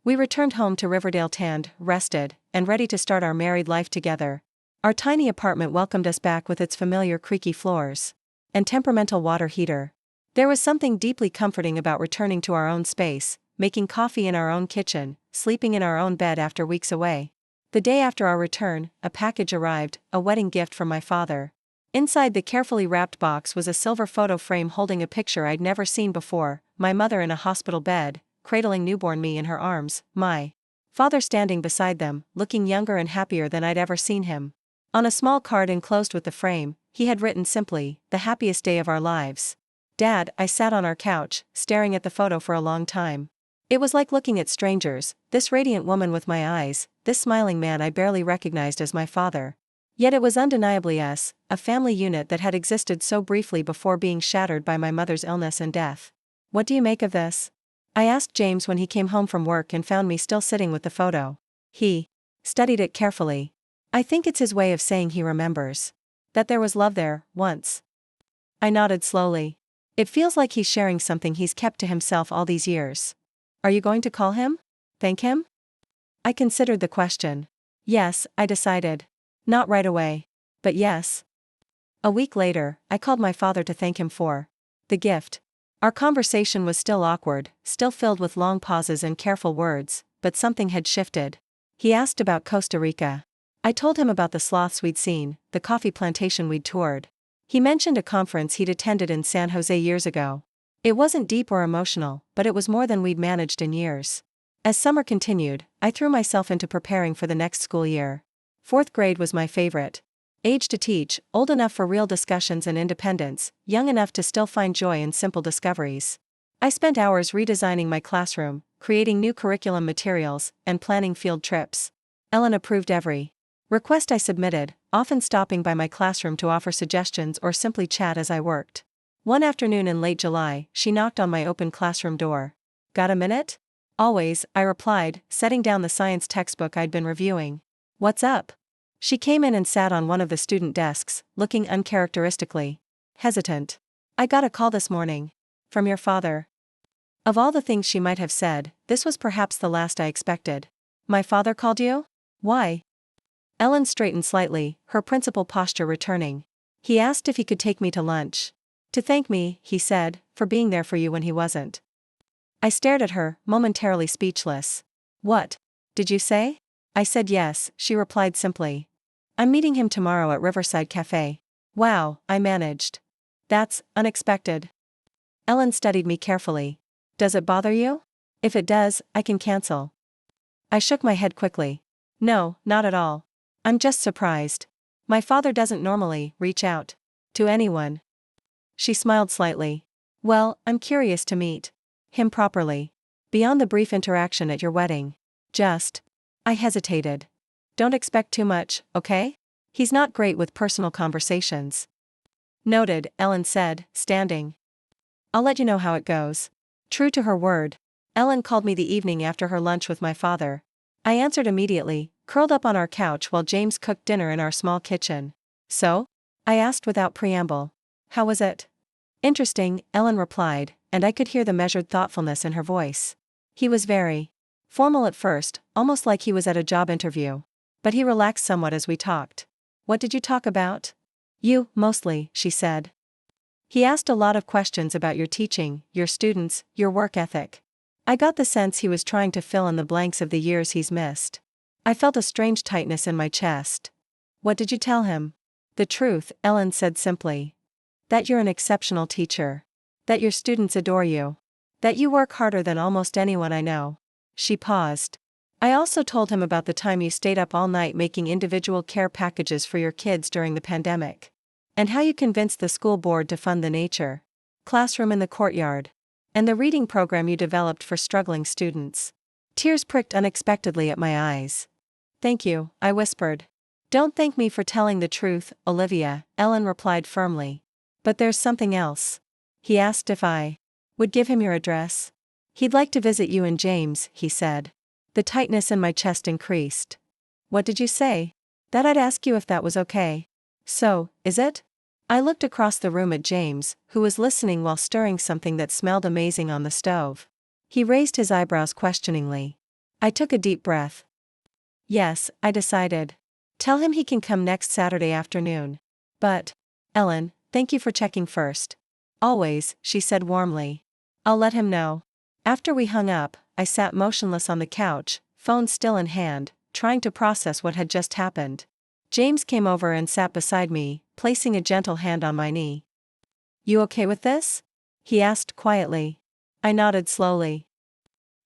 We returned home to Riverdale tanned, rested, and ready to start our married life together. Our tiny apartment welcomed us back with its familiar creaky floors and temperamental water heater. There was something deeply comforting about returning to our own space, making coffee in our own kitchen, sleeping in our own bed after weeks away. The day after our return, a package arrived, a wedding gift from my father. Inside the carefully wrapped box was a silver photo frame holding a picture I'd never seen before, my mother in a hospital bed, cradling newborn me in her arms, my father standing beside them, looking younger and happier than I'd ever seen him. On a small card enclosed with the frame, he had written simply, "The happiest day of our lives." "Dad," I sat on our couch, staring at the photo for a long time. It was like looking at strangers, this radiant woman with my eyes, this smiling man I barely recognized as my father. Yet it was undeniably us, a family unit that had existed so briefly before being shattered by my mother's illness and death. "What do you make of this?" I asked James when he came home from work and found me still sitting with the photo. He studied it carefully. "I think it's his way of saying he remembers. That there was love there, once." I nodded slowly. It feels like he's sharing something he's kept to himself all these years. Are you going to call him? Thank him? I considered the question. Yes, I decided. Not right away. But yes. A week later, I called my father to thank him for the gift. Our conversation was still awkward, still filled with long pauses and careful words, but something had shifted. He asked about Costa Rica. I told him about the sloths we'd seen, the coffee plantation we'd toured. He mentioned a conference he'd attended in San Jose years ago. It wasn't deep or emotional, but it was more than we'd managed in years. As summer continued, I threw myself into preparing for the next school year. 4th grade was my favorite. Age to teach, old enough for real discussions and independence, young enough to still find joy in simple discoveries. I spent hours redesigning my classroom, creating new curriculum materials, and planning field trips. Ellen approved every request I submitted, often stopping by my classroom to offer suggestions or simply chat as I worked. One afternoon in late July, she knocked on my open classroom door. Got a minute? Always, I replied, setting down the science textbook I'd been reviewing. What's up? She came in and sat on one of the student desks, looking uncharacteristically hesitant. I got a call this morning. From your father. Of all the things she might have said, this was perhaps the last I expected. My father called you? Why? Ellen straightened slightly, her principal posture returning. He asked if he could take me to lunch. To thank me, he said, for being there for you when he wasn't. I stared at her, momentarily speechless. What? Did you say? I said yes, she replied simply. I'm meeting him tomorrow at Riverside Cafe. Wow, I managed. That's unexpected. Ellen studied me carefully. Does it bother you? If it does, I can cancel. I shook my head quickly. No, not at all. I'm just surprised. My father doesn't normally reach out to anyone. She smiled slightly. Well, I'm curious to meet him properly. Beyond the brief interaction at your wedding. Just. I hesitated. Don't expect too much, okay? He's not great with personal conversations. Noted, Ellen said, standing. I'll let you know how it goes. True to her word, Ellen called me the evening after her lunch with my father. I answered immediately, curled up on our couch while James cooked dinner in our small kitchen. So? I asked without preamble. How was it? Interesting, Ellen replied, and I could hear the measured thoughtfulness in her voice. He was very formal at first, almost like he was at a job interview. But he relaxed somewhat as we talked. What did you talk about? You, mostly, she said. He asked a lot of questions about your teaching, your students, your work ethic. I got the sense he was trying to fill in the blanks of the years he's missed. I felt a strange tightness in my chest. What did you tell him? The truth, Ellen said simply. That you're an exceptional teacher. That your students adore you. That you work harder than almost anyone I know. She paused. I also told him about the time you stayed up all night making individual care packages for your kids during the pandemic. And how you convinced the school board to fund the nature classroom in the courtyard. And the reading program you developed for struggling students. Tears pricked unexpectedly at my eyes. Thank you, I whispered. Don't thank me for telling the truth, Olivia, Ellen replied firmly. But there's something else. He asked if I would give him your address. He'd like to visit you and James, he said. The tightness in my chest increased. What did you say? That I'd ask you if that was okay. So, is it? I looked across the room at James, who was listening while stirring something that smelled amazing on the stove. He raised his eyebrows questioningly. I took a deep breath. Yes, I decided. Tell him he can come next Saturday afternoon. But, Ellen, thank you for checking first. Always, she said warmly. I'll let him know. After we hung up, I sat motionless on the couch, phone still in hand, trying to process what had just happened. James came over and sat beside me, placing a gentle hand on my knee. You okay with this? He asked quietly. I nodded slowly.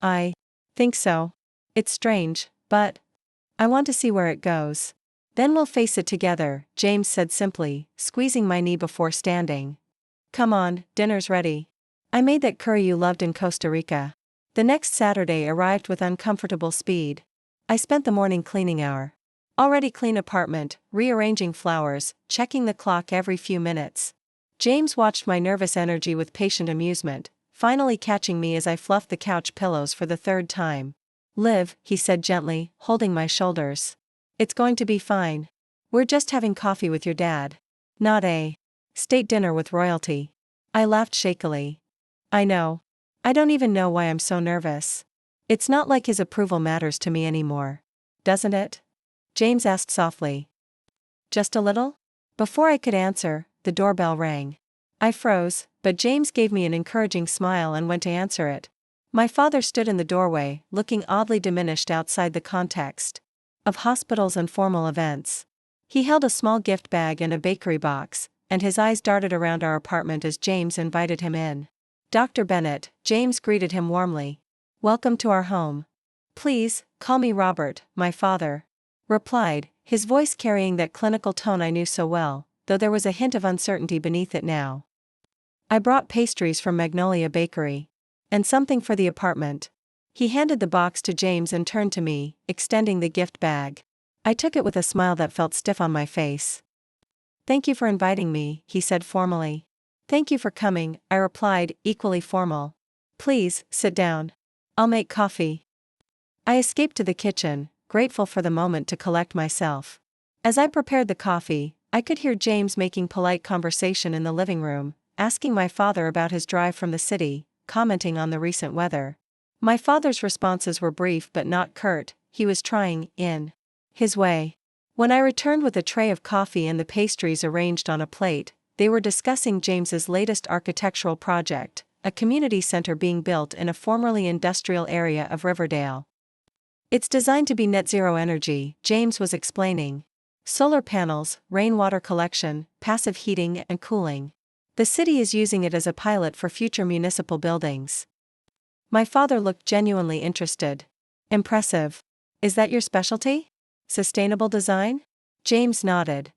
I think so. It's strange, but I want to see where it goes. Then we'll face it together, James said simply, squeezing my knee before standing. Come on, dinner's ready. I made that curry you loved in Costa Rica. The next Saturday arrived with uncomfortable speed. I spent the morning cleaning our already clean apartment, rearranging flowers, checking the clock every few minutes. James watched my nervous energy with patient amusement, finally catching me as I fluffed the couch pillows for the third time. Liv, he said gently, holding my shoulders. It's going to be fine. We're just having coffee with your dad. Not a State dinner with royalty. I laughed shakily. I know. I don't even know why I'm so nervous. It's not like his approval matters to me anymore. Doesn't it? James asked softly. Just a little? Before I could answer, the doorbell rang. I froze, but James gave me an encouraging smile and went to answer it. My father stood in the doorway, looking oddly diminished outside the context of hospitals and formal events. He held a small gift bag and a bakery box, and his eyes darted around our apartment as James invited him in. Dr. Bennett, James greeted him warmly. Welcome to our home. Please, call me Robert, my father replied, his voice carrying that clinical tone I knew so well, though there was a hint of uncertainty beneath it now. I brought pastries from Magnolia Bakery. And something for the apartment. He handed the box to James and turned to me, extending the gift bag. I took it with a smile that felt stiff on my face. Thank you for inviting me, he said formally. Thank you for coming, I replied, equally formal. Please, sit down. I'll make coffee. I escaped to the kitchen, grateful for the moment to collect myself. As I prepared the coffee, I could hear James making polite conversation in the living room, asking my father about his drive from the city, commenting on the recent weather. My father's responses were brief but not curt. He was trying, in his way. When I returned with a tray of coffee and the pastries arranged on a plate, they were discussing James's latest architectural project, a community center being built in a formerly industrial area of Riverdale. It's designed to be net zero energy, James was explaining. Solar panels, rainwater collection, passive heating and cooling. The city is using it as a pilot for future municipal buildings. My father looked genuinely interested. Impressive. Is that your specialty? Sustainable design? James nodded.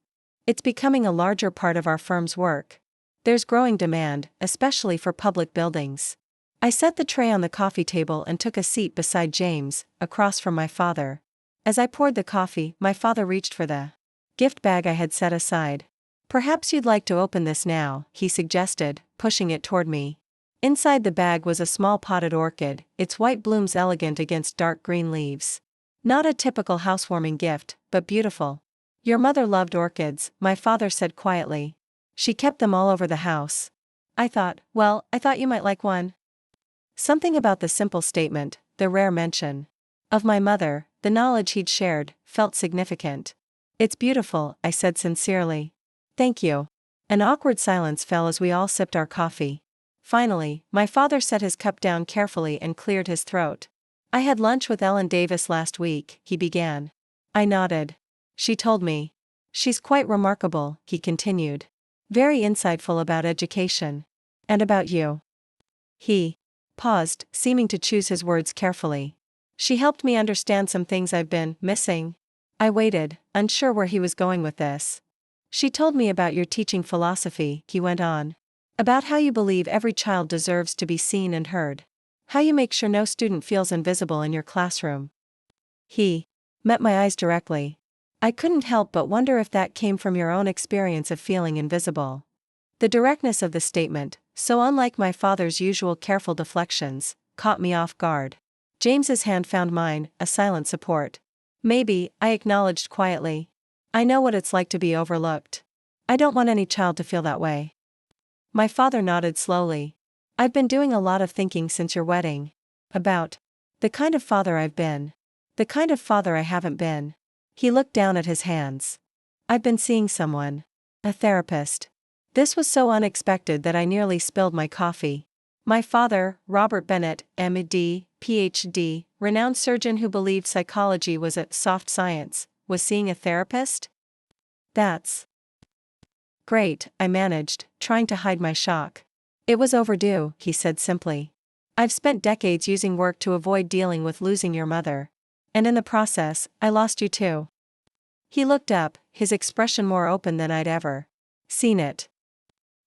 It's becoming a larger part of our firm's work. There's growing demand, especially for public buildings. I set the tray on the coffee table and took a seat beside James, across from my father. As I poured the coffee, my father reached for the gift bag I had set aside. Perhaps you'd like to open this now, he suggested, pushing it toward me. Inside the bag was a small potted orchid, its white blooms elegant against dark green leaves. Not a typical housewarming gift, but beautiful. Your mother loved orchids, my father said quietly. She kept them all over the house. I thought you might like one. Something about the simple statement, the rare mention of my mother, the knowledge he'd shared, felt significant. It's beautiful, I said sincerely. Thank you. An awkward silence fell as we all sipped our coffee. Finally, my father set his cup down carefully and cleared his throat. I had lunch with Ellen Davis last week, he began. I nodded. She told me. She's quite remarkable, he continued. Very insightful about education. And about you. He paused, seeming to choose his words carefully. She helped me understand some things I've been missing. I waited, unsure where he was going with this. She told me about your teaching philosophy, he went on. About how you believe every child deserves to be seen and heard. How you make sure no student feels invisible in your classroom. He met my eyes directly. I couldn't help but wonder if that came from your own experience of feeling invisible. The directness of the statement, so unlike my father's usual careful deflections, caught me off guard. James's hand found mine, a silent support. Maybe, I acknowledged quietly. I know what it's like to be overlooked. I don't want any child to feel that way. My father nodded slowly. I've been doing a lot of thinking since your wedding. About the kind of father I've been. The kind of father I haven't been. He looked down at his hands. I've been seeing someone. A therapist. This was so unexpected that I nearly spilled my coffee. My father, Robert Bennett, M.D., Ph.D., renowned surgeon who believed psychology was a soft science, was seeing a therapist? That's great, I managed, trying to hide my shock. It was overdue, he said simply. I've spent decades using work to avoid dealing with losing your mother. And in the process, I lost you too. He looked up, his expression more open than I'd ever seen it.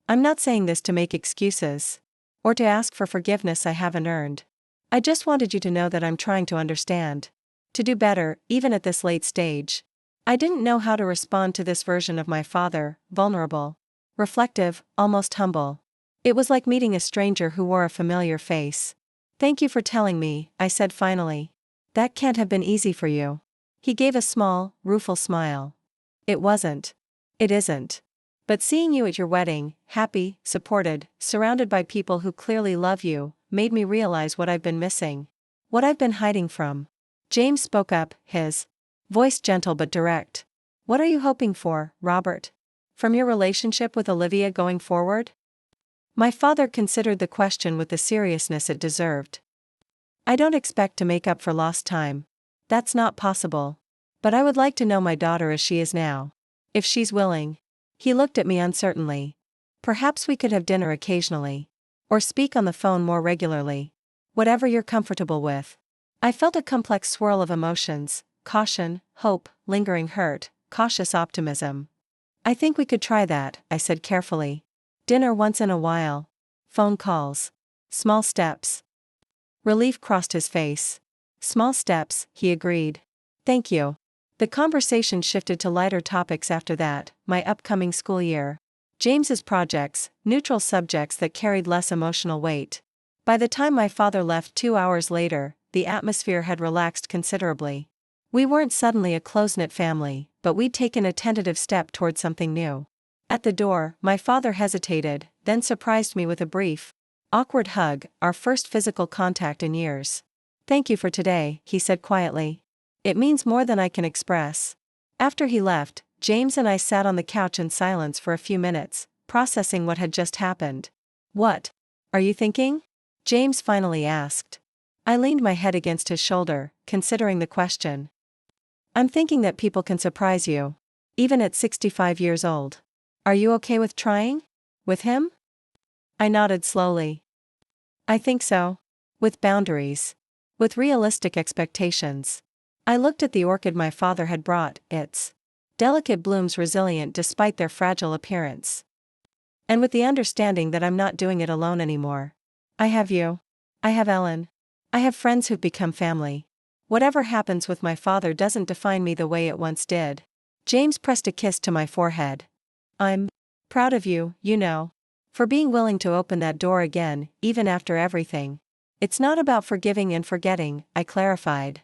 I'm not saying this to make excuses. Or to ask for forgiveness I haven't earned. I just wanted you to know that I'm trying to understand. To do better, even at this late stage. I didn't know how to respond to this version of my father, vulnerable, reflective, almost humble. It was like meeting a stranger who wore a familiar face. Thank you for telling me, I said finally. That can't have been easy for you. He gave a small, rueful smile. It wasn't. It isn't. But seeing you at your wedding, happy, supported, surrounded by people who clearly love you, made me realize what I've been missing. What I've been hiding from. James spoke up, his voice gentle but direct. What are you hoping for, Robert? From your relationship with Olivia going forward? My father considered the question with the seriousness it deserved. I don't expect to make up for lost time. That's not possible. But I would like to know my daughter as she is now. If she's willing. He looked at me uncertainly. Perhaps we could have dinner occasionally. Or speak on the phone more regularly. Whatever you're comfortable with. I felt a complex swirl of emotions, caution, hope, lingering hurt, cautious optimism. I think we could try that, I said carefully. Dinner once in a while. Phone calls. Small steps. Relief crossed his face. Small steps, he agreed. Thank you. The conversation shifted to lighter topics after that, my upcoming school year. James's projects, neutral subjects that carried less emotional weight. By the time my father left 2 hours later, the atmosphere had relaxed considerably. We weren't suddenly a close-knit family, but we'd taken a tentative step toward something new. At the door, my father hesitated, then surprised me with a brief, awkward hug, our first physical contact in years. Thank you for today, he said quietly. It means more than I can express. After he left, James and I sat on the couch in silence for a few minutes, processing what had just happened. What are you thinking? James finally asked. I leaned my head against his shoulder, considering the question. I'm thinking that people can surprise you. Even at 65 years old. Are you okay with trying? With him? I nodded slowly. I think so. With boundaries. With realistic expectations. I looked at the orchid my father had brought, its delicate blooms resilient despite their fragile appearance. And with the understanding that I'm not doing it alone anymore. I have you. I have Ellen. I have friends who've become family. Whatever happens with my father doesn't define me the way it once did. James pressed a kiss to my forehead. I'm proud of you, you know. For being willing to open that door again, even after everything. It's not about forgiving and forgetting, I clarified.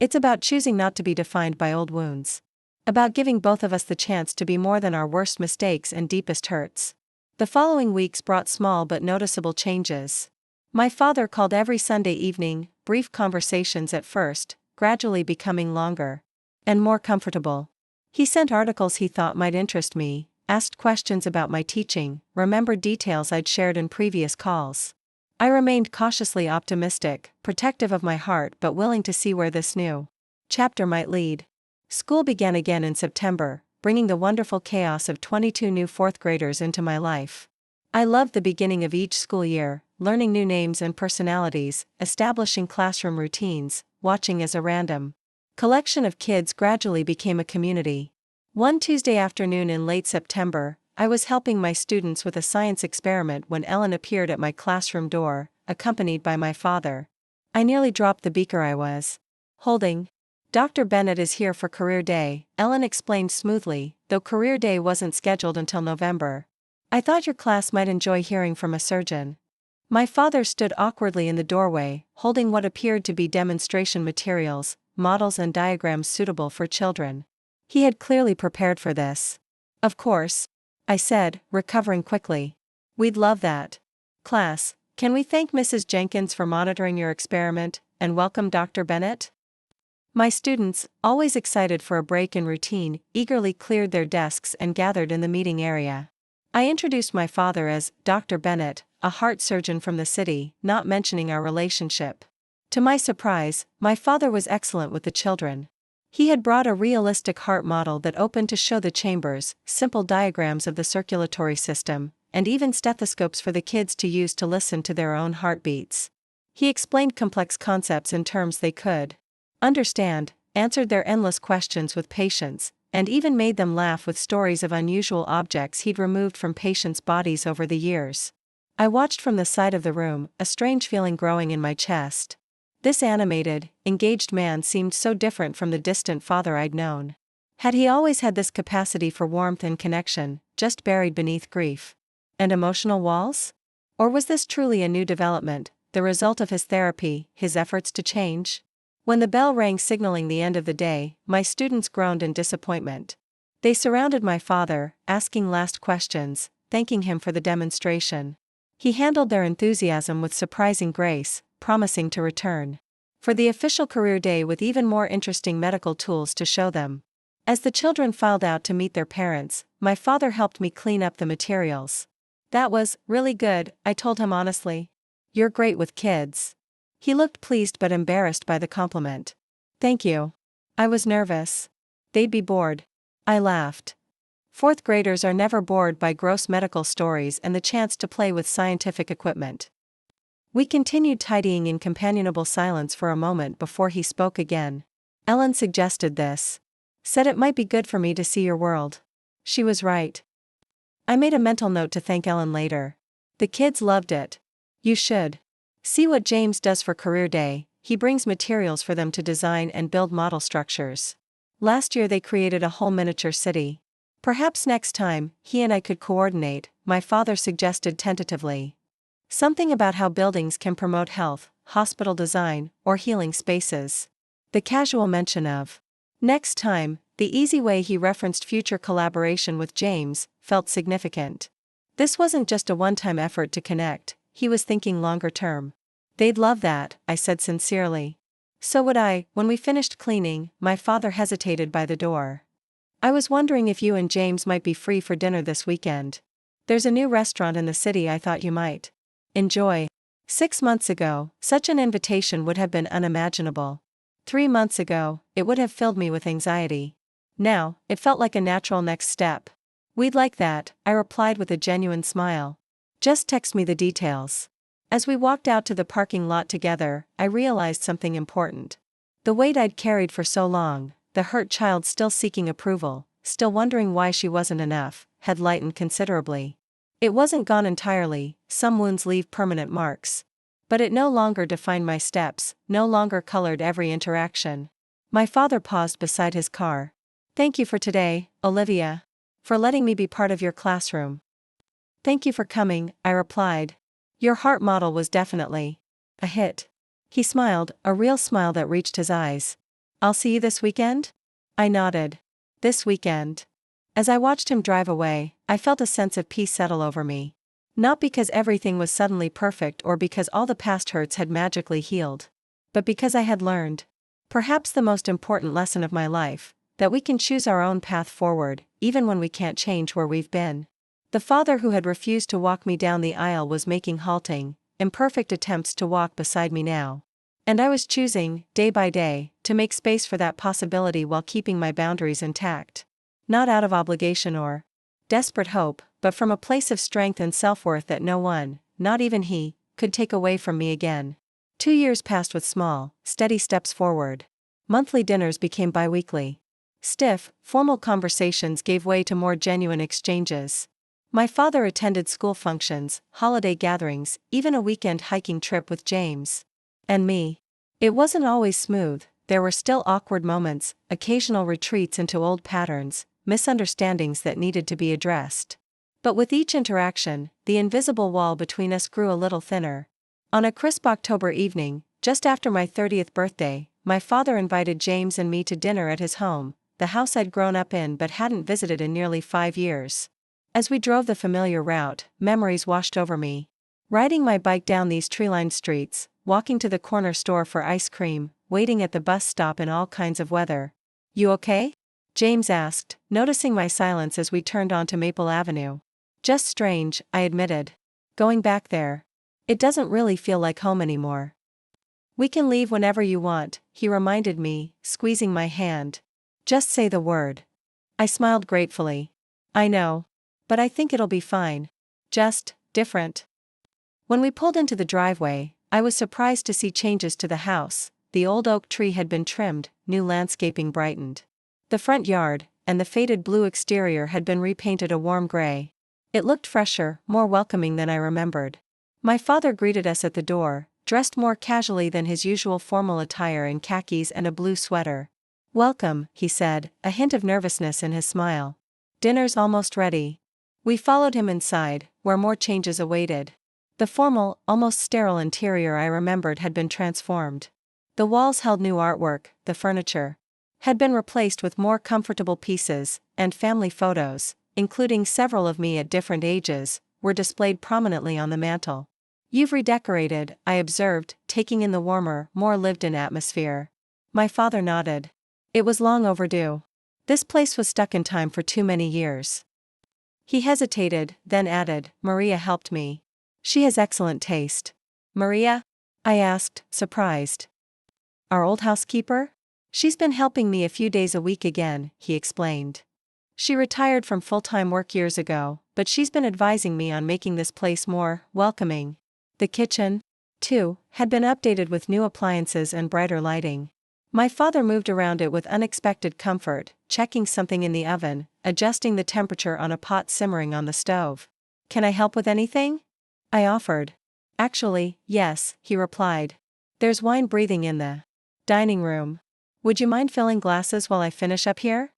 It's about choosing not to be defined by old wounds. About giving both of us the chance to be more than our worst mistakes and deepest hurts. The following weeks brought small but noticeable changes. My father called every Sunday evening, brief conversations at first, gradually becoming longer and more comfortable. He sent articles he thought might interest me, asked questions about my teaching, remembered details I'd shared in previous calls. I remained cautiously optimistic, protective of my heart but willing to see where this new chapter might lead. School began again in September, bringing the wonderful chaos of 22 new fourth graders into my life. I loved the beginning of each school year, learning new names and personalities, establishing classroom routines, watching as a random collection of kids gradually became a community. One Tuesday afternoon in late September, I was helping my students with a science experiment when Ellen appeared at my classroom door, accompanied by my father. I nearly dropped the beaker I was holding. Dr. Bennett is here for Career Day, Ellen explained smoothly, though Career Day wasn't scheduled until November. I thought your class might enjoy hearing from a surgeon. My father stood awkwardly in the doorway, holding what appeared to be demonstration materials, models and diagrams suitable for children. He had clearly prepared for this. Of course, I said, recovering quickly. We'd love that. Class, can we thank Mrs. Jenkins for monitoring your experiment, and welcome Dr. Bennett? My students, always excited for a break in routine, eagerly cleared their desks and gathered in the meeting area. I introduced my father as Dr. Bennett, a heart surgeon from the city, not mentioning our relationship. To my surprise, my father was excellent with the children. He had brought a realistic heart model that opened to show the chambers, simple diagrams of the circulatory system, and even stethoscopes for the kids to use to listen to their own heartbeats. He explained complex concepts in terms they could understand, answered their endless questions with patience, and even made them laugh with stories of unusual objects he'd removed from patients' bodies over the years. I watched from the side of the room, a strange feeling growing in my chest. This animated, engaged man seemed so different from the distant father I'd known. Had he always had this capacity for warmth and connection, just buried beneath grief and emotional walls? Or was this truly a new development, the result of his therapy, his efforts to change? When the bell rang signaling the end of the day, my students groaned in disappointment. They surrounded my father, asking last questions, thanking him for the demonstration. He handled their enthusiasm with surprising grace, promising to return for the official career day with even more interesting medical tools to show them. As the children filed out to meet their parents, my father helped me clean up the materials. That was really good, I told him honestly. You're great with kids. He looked pleased but embarrassed by the compliment. Thank you. I was nervous. They'd be bored. I laughed. Fourth graders are never bored by gross medical stories and the chance to play with scientific equipment. We continued tidying in companionable silence for a moment before he spoke again. Ellen suggested this. Said it might be good for me to see your world. She was right. I made a mental note to thank Ellen later. The kids loved it. You should see what James does for Career Day. He brings materials for them to design and build model structures. Last year they created a whole miniature city. Perhaps next time, he and I could coordinate, my father suggested tentatively. Something about how buildings can promote health, hospital design, or healing spaces. The casual mention of next time, the easy way he referenced future collaboration with James, felt significant. This wasn't just a one-time effort to connect, he was thinking longer term. They'd love that, I said sincerely. So would I. When we finished cleaning, my father hesitated by the door. I was wondering if you and James might be free for dinner this weekend. There's a new restaurant in the city I thought you might enjoy. 6 months ago, such an invitation would have been unimaginable. 3 months ago, it would have filled me with anxiety. Now, it felt like a natural next step. We'd like that, I replied with a genuine smile. Just text me the details. As we walked out to the parking lot together, I realized something important. The weight I'd carried for so long, the hurt child still seeking approval, still wondering why she wasn't enough, had lightened considerably. It wasn't gone entirely, some wounds leave permanent marks. But it no longer defined my steps, no longer colored every interaction. My father paused beside his car. Thank you for today, Olivia. For letting me be part of your classroom. Thank you for coming, I replied. Your heart model was definitely a hit. He smiled, a real smile that reached his eyes. I'll see you this weekend? I nodded. This weekend. As I watched him drive away, I felt a sense of peace settle over me. Not because everything was suddenly perfect or because all the past hurts had magically healed. But because I had learned, perhaps the most important lesson of my life, that we can choose our own path forward, even when we can't change where we've been. The father who had refused to walk me down the aisle was making halting, imperfect attempts to walk beside me now. And I was choosing, day by day, to make space for that possibility while keeping my boundaries intact. Not out of obligation or desperate hope, but from a place of strength and self-worth that no one, not even he, could take away from me again. 2 years passed with small, steady steps forward. Monthly dinners became bi-weekly. Stiff, formal conversations gave way to more genuine exchanges. My father attended school functions, holiday gatherings, even a weekend hiking trip with James. And me. It wasn't always smooth, there were still awkward moments, occasional retreats into old patterns, misunderstandings that needed to be addressed. But with each interaction, the invisible wall between us grew a little thinner. On a crisp October evening, just after my 30th birthday, my father invited James and me to dinner at his home, the house I'd grown up in but hadn't visited in nearly 5 years. As we drove the familiar route, memories washed over me. Riding my bike down these tree-lined streets, walking to the corner store for ice cream, waiting at the bus stop in all kinds of weather. You okay? James asked, noticing my silence as we turned onto Maple Avenue. Just strange, I admitted. Going back there. It doesn't really feel like home anymore. We can leave whenever you want, he reminded me, squeezing my hand. Just say the word. I smiled gratefully. I know. But I think it'll be fine. Just different. When we pulled into the driveway, I was surprised to see changes to the house. The old oak tree had been trimmed, new landscaping brightened. The front yard, and the faded blue exterior had been repainted a warm gray. It looked fresher, more welcoming than I remembered. My father greeted us at the door, dressed more casually than his usual formal attire in khakis and a blue sweater. Welcome, he said, a hint of nervousness in his smile. Dinner's almost ready. We followed him inside, where more changes awaited. The formal, almost sterile interior I remembered had been transformed. The walls held new artwork, the furniture had been replaced with more comfortable pieces, and family photos, including several of me at different ages, were displayed prominently on the mantel. "You've redecorated," I observed, taking in the warmer, more lived-in atmosphere. My father nodded. "It was long overdue. This place was stuck in time for too many years." He hesitated, then added, "Maria helped me. She has excellent taste." "Maria?" I asked, surprised. "Our old housekeeper? She's been helping me a few days a week again," he explained. "She retired from full-time work years ago, but she's been advising me on making this place more welcoming." The kitchen, too, had been updated with new appliances and brighter lighting. My father moved around it with unexpected comfort, checking something in the oven, adjusting the temperature on a pot simmering on the stove. "Can I help with anything?" I offered. "Actually, yes," he replied. "There's wine breathing in the dining room. Would you mind filling glasses while I finish up here?"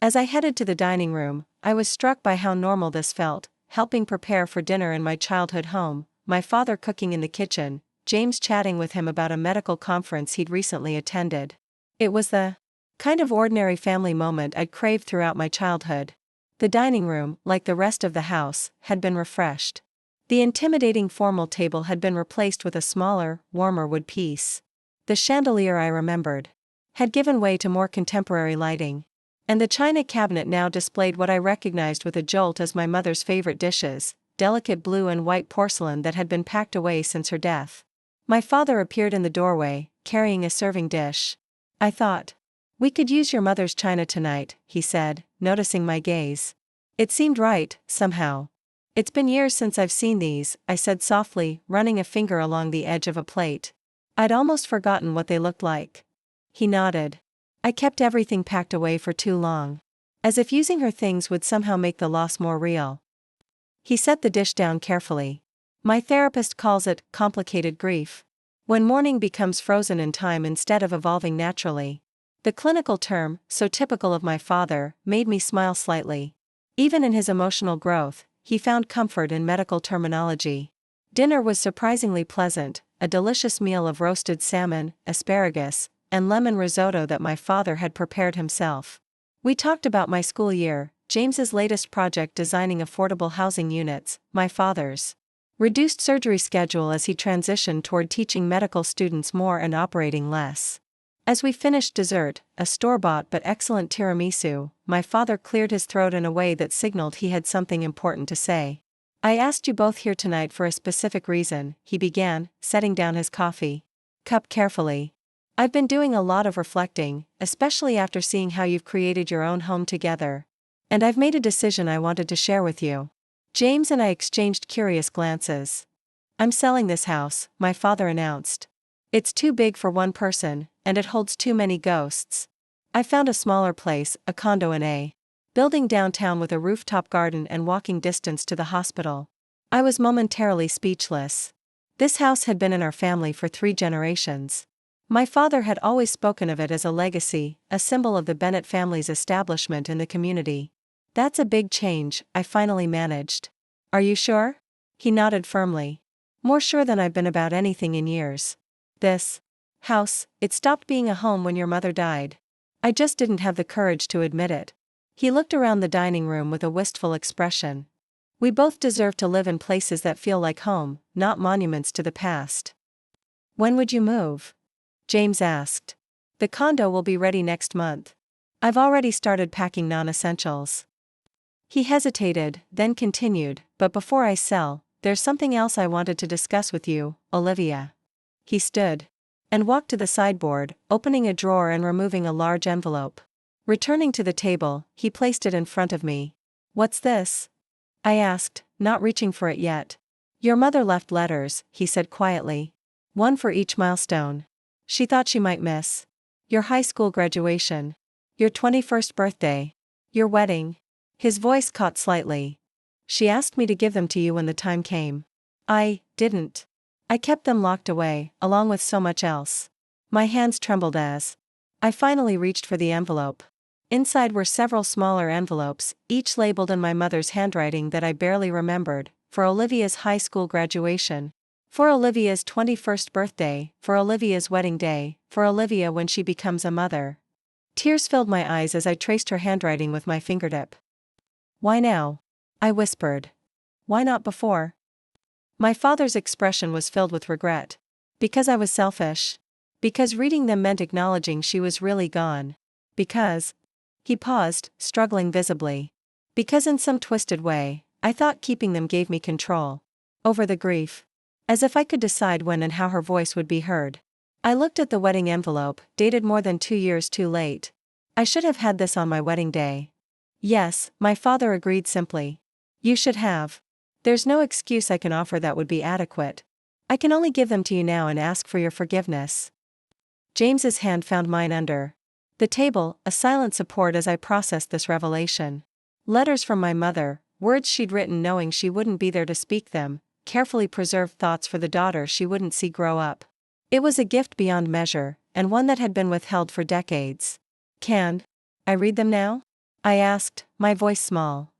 As I headed to the dining room, I was struck by how normal this felt, helping prepare for dinner in my childhood home, my father cooking in the kitchen, James chatting with him about a medical conference he'd recently attended. It was the kind of ordinary family moment I'd craved throughout my childhood. The dining room, like the rest of the house, had been refreshed. The intimidating formal table had been replaced with a smaller, warmer wood piece. The chandelier I remembered had given way to more contemporary lighting. And the china cabinet now displayed what I recognized with a jolt as my mother's favorite dishes, delicate blue and white porcelain that had been packed away since her death. My father appeared in the doorway, carrying a serving dish. "I thought we could use your mother's china tonight," he said, noticing my gaze. It seemed right, somehow. "It's been years since I've seen these," I said softly, running a finger along the edge of a plate. "I'd almost forgotten what they looked like." He nodded. "I kept everything packed away for too long. As if using her things would somehow make the loss more real." He set the dish down carefully. "My therapist calls it complicated grief. When mourning becomes frozen in time instead of evolving naturally." The clinical term, so typical of my father, made me smile slightly. Even in his emotional growth, he found comfort in medical terminology. Dinner was surprisingly pleasant, a delicious meal of roasted salmon, asparagus, and lemon risotto that my father had prepared himself. We talked about my school year, James's latest project designing affordable housing units, my father's reduced surgery schedule as he transitioned toward teaching medical students more and operating less. As we finished dessert, a store-bought but excellent tiramisu, my father cleared his throat in a way that signaled he had something important to say. "I asked you both here tonight for a specific reason," he began, setting down his coffee cup carefully. "I've been doing a lot of reflecting, especially after seeing how you've created your own home together. And I've made a decision I wanted to share with you." James and I exchanged curious glances. "I'm selling this house," my father announced. "It's too big for one person, and it holds too many ghosts. I found a smaller place, a condo in a building downtown with a rooftop garden and walking distance to the hospital." I was momentarily speechless. This house had been in our family for 3 generations. My father had always spoken of it as a legacy, a symbol of the Bennett family's establishment in the community. "That's a big change," I finally managed. "Are you sure?" He nodded firmly. "More sure than I've been about anything in years. This house, it stopped being a home when your mother died. I just didn't have the courage to admit it." He looked around the dining room with a wistful expression. "We both deserve to live in places that feel like home, not monuments to the past." "When would you move?" James asked. "The condo will be ready next month. I've already started packing non-essentials." He hesitated, then continued, "But before I sell, there's something else I wanted to discuss with you, Olivia." He stood and walked to the sideboard, opening a drawer and removing a large envelope. Returning to the table, he placed it in front of me. "What's this?" I asked, not reaching for it yet. "Your mother left letters," he said quietly. "One for each milestone she thought she might miss. Your high school graduation. Your 21st birthday. Your wedding." His voice caught slightly. "She asked me to give them to you when the time came. I didn't. I kept them locked away, along with so much else." My hands trembled as I finally reached for the envelope. Inside were several smaller envelopes, each labeled in my mother's handwriting that I barely remembered: for Olivia's high school graduation, for Olivia's 21st birthday, for Olivia's wedding day, for Olivia when she becomes a mother. Tears filled my eyes as I traced her handwriting with my fingertip. "Why now?" I whispered. "Why not before?" My father's expression was filled with regret. Because I was selfish. Because reading them meant acknowledging she was really gone. Because. He paused, struggling visibly. Because in some twisted way, I thought keeping them gave me control over the grief. As if I could decide when and how her voice would be heard. I looked at the wedding envelope, dated more than 2 years too late. I should have had this on my wedding day. Yes, my father agreed simply. You should have. There's no excuse I can offer that would be adequate. I can only give them to you now and ask for your forgiveness. James's hand found mine under the table, a silent support as I processed this revelation. Letters from my mother, words she'd written knowing she wouldn't be there to speak them, carefully preserved thoughts for the daughter she wouldn't see grow up. It was a gift beyond measure, and one that had been withheld for decades. Can I read them now? I asked, my voice small.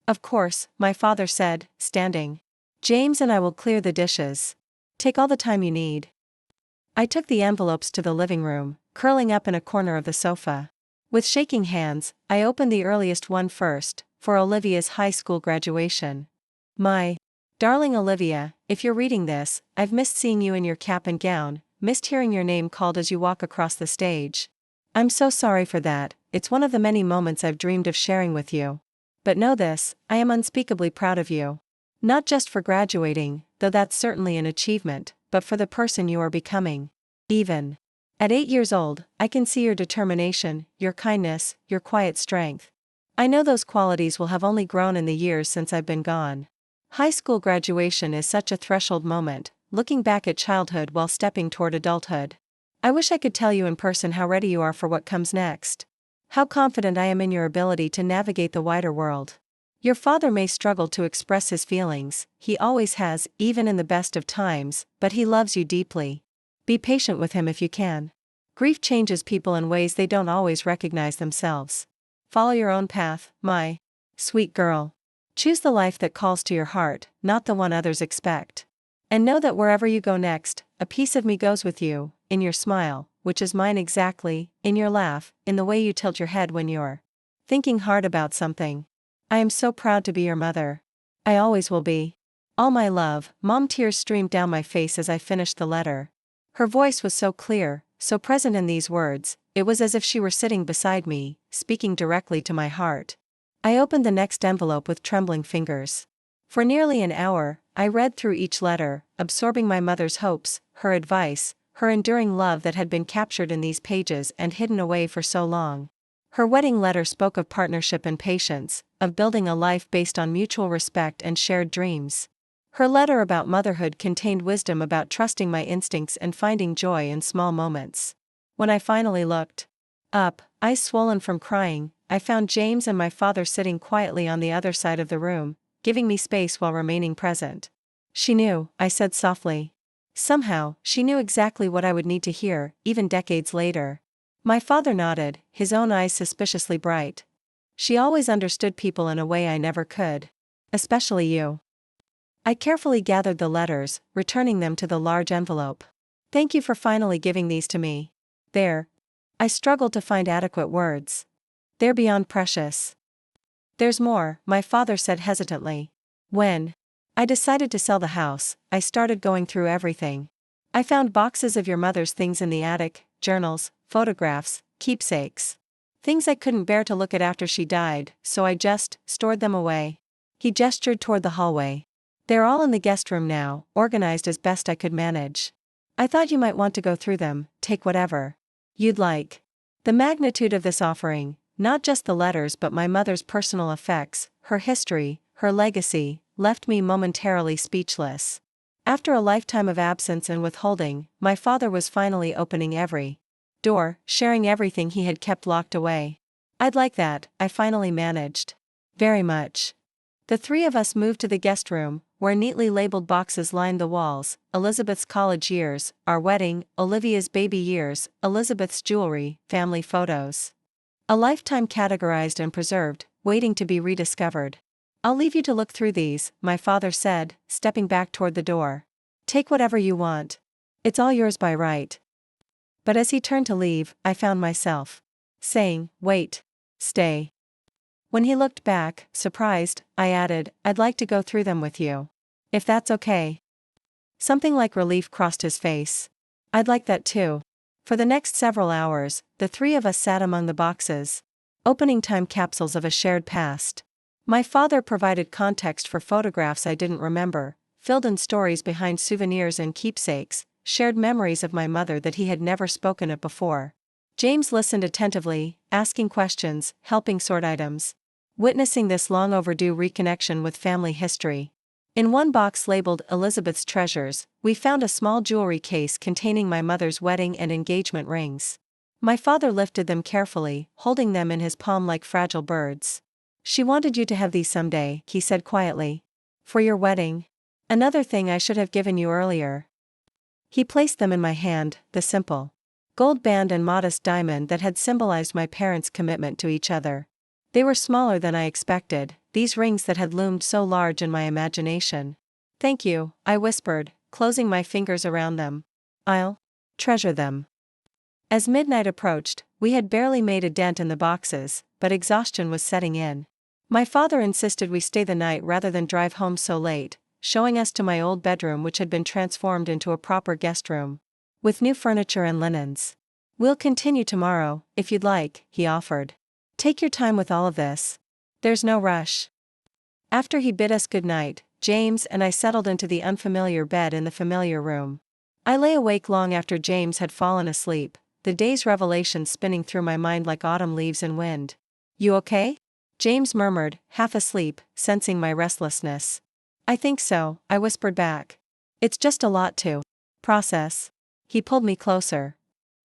Of course, my father said, standing. James and I will clear the dishes. Take all the time you need. I took the envelopes to the living room, curling up in a corner of the sofa. With shaking hands, I opened the earliest one first, for Olivia's high school graduation. My darling Olivia, if you're reading this, I've missed seeing you in your cap and gown, missed hearing your name called as you walk across the stage. I'm so sorry for that, it's one of the many moments I've dreamed of sharing with you. But know this, I am unspeakably proud of you. Not just for graduating, though that's certainly an achievement, but for the person you are becoming. Even at 8 years old, I can see your determination, your kindness, your quiet strength. I know those qualities will have only grown in the years since I've been gone. High school graduation is such a threshold moment, looking back at childhood while stepping toward adulthood. I wish I could tell you in person how ready you are for what comes next. How confident I am in your ability to navigate the wider world. Your father may struggle to express his feelings, he always has, even in the best of times, but he loves you deeply. Be patient with him if you can. Grief changes people in ways they don't always recognize themselves. Follow your own path, my sweet girl. Choose the life that calls to your heart, not the one others expect. And know that wherever you go next, a piece of me goes with you, in your smile, which is mine exactly, in your laugh, in the way you tilt your head when you're thinking hard about something. I am so proud to be your mother. I always will be. All my love. Mom. Tears streamed down my face as I finished the letter. Her voice was so clear, so present in these words, it was as if she were sitting beside me, speaking directly to my heart. I opened the next envelope with trembling fingers. For nearly an hour, I read through each letter, absorbing my mother's hopes, her advice, her enduring love that had been captured in these pages and hidden away for so long. Her wedding letter spoke of partnership and patience, of building a life based on mutual respect and shared dreams. Her letter about motherhood contained wisdom about trusting my instincts and finding joy in small moments. When I finally looked up, eyes swollen from crying, I found James and my father sitting quietly on the other side of the room, giving me space while remaining present. She knew, I said softly. Somehow, she knew exactly what I would need to hear, even decades later. My father nodded, his own eyes suspiciously bright. She always understood people in a way I never could. Especially you. I carefully gathered the letters, returning them to the large envelope. Thank you for finally giving these to me. I struggled to find adequate words. They're beyond precious. There's more, my father said hesitantly. When I decided to sell the house, I started going through everything. I found boxes of your mother's things in the attic, journals, photographs, keepsakes. Things I couldn't bear to look at after she died, so I just stored them away. He gestured toward the hallway. They're all in the guest room now, organized as best I could manage. I thought you might want to go through them, take whatever you'd like. The magnitude of this offering, not just the letters but my mother's personal effects, her history, her legacy, left me momentarily speechless. After a lifetime of absence and withholding, my father was finally opening every door, sharing everything he had kept locked away. I'd like that, I finally managed. Very much. The three of us moved to the guest room, where neatly labeled boxes lined the walls: Elizabeth's college years, our wedding, Olivia's baby years, Elizabeth's jewelry, family photos. A lifetime categorized and preserved, waiting to be rediscovered. I'll leave you to look through these, my father said, stepping back toward the door. Take whatever you want. It's all yours by right. But as he turned to leave, I found myself saying, "Wait. Stay." When he looked back, surprised, I added, "I'd like to go through them with you. If that's okay." Something like relief crossed his face. "I'd like that too." For the next several hours, the three of us sat among the boxes, opening time capsules of a shared past. My father provided context for photographs I didn't remember, filled in stories behind souvenirs and keepsakes, shared memories of my mother that he had never spoken of before. James listened attentively, asking questions, helping sort items, witnessing this long overdue reconnection with family history. In one box labeled Elizabeth's Treasures, we found a small jewelry case containing my mother's wedding and engagement rings. My father lifted them carefully, holding them in his palm like fragile birds. "She wanted you to have these someday," he said quietly. "For your wedding. Another thing I should have given you earlier." He placed them in my hand, the simple gold band and modest diamond that had symbolized my parents' commitment to each other. They were smaller than I expected, these rings that had loomed so large in my imagination. "Thank you," I whispered, closing my fingers around them. "I'll treasure them." As midnight approached, we had barely made a dent in the boxes, but exhaustion was setting in. My father insisted we stay the night rather than drive home so late, showing us to my old bedroom, which had been transformed into a proper guest room, with new furniture and linens. "We'll continue tomorrow, if you'd like," he offered. "Take your time with all of this. There's no rush." After he bid us good night, James and I settled into the unfamiliar bed in the familiar room. I lay awake long after James had fallen asleep, the day's revelations spinning through my mind like autumn leaves in wind. "You okay?" James murmured, half asleep, sensing my restlessness. "I think so," I whispered back. "It's just a lot to process." He pulled me closer.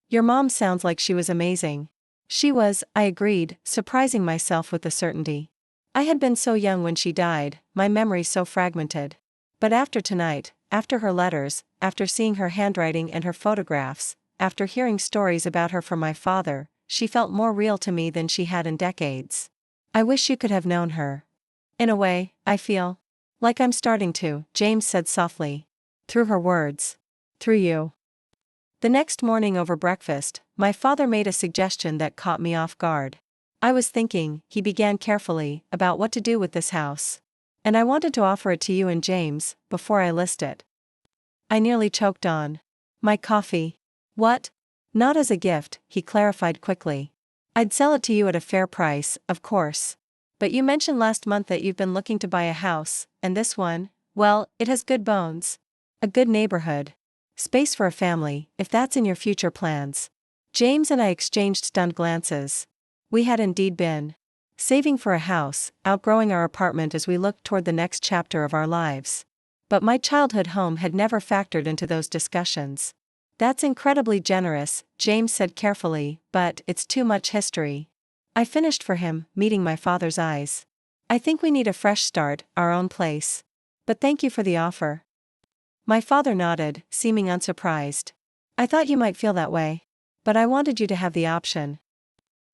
"Your mom sounds like she was amazing." "She was," I agreed, surprising myself with the certainty. I had been so young when she died, my memory so fragmented. But after tonight, after her letters, after seeing her handwriting and her photographs, after hearing stories about her from my father, she felt more real to me than she had in decades. "I wish you could have known her. In a way, I feel like I'm starting to," James said softly. "Through her words. Through you." The next morning over breakfast, my father made a suggestion that caught me off guard. "I was thinking," he began carefully, "about what to do with this house. And I wanted to offer it to you and James, before I list it." I nearly choked on my coffee. "What?" "Not as a gift," he clarified quickly. "I'd sell it to you at a fair price, of course. But you mentioned last month that you've been looking to buy a house, and this one, well, it has good bones. A good neighborhood. Space for a family, if that's in your future plans." James and I exchanged stunned glances. We had indeed been saving for a house, outgrowing our apartment as we looked toward the next chapter of our lives. But my childhood home had never factored into those discussions. "That's incredibly generous," James said carefully, "but it's too much history." I finished for him, meeting my father's eyes. "I think we need a fresh start, our own place. But thank you for the offer." My father nodded, seeming unsurprised. "I thought you might feel that way. But I wanted you to have the option."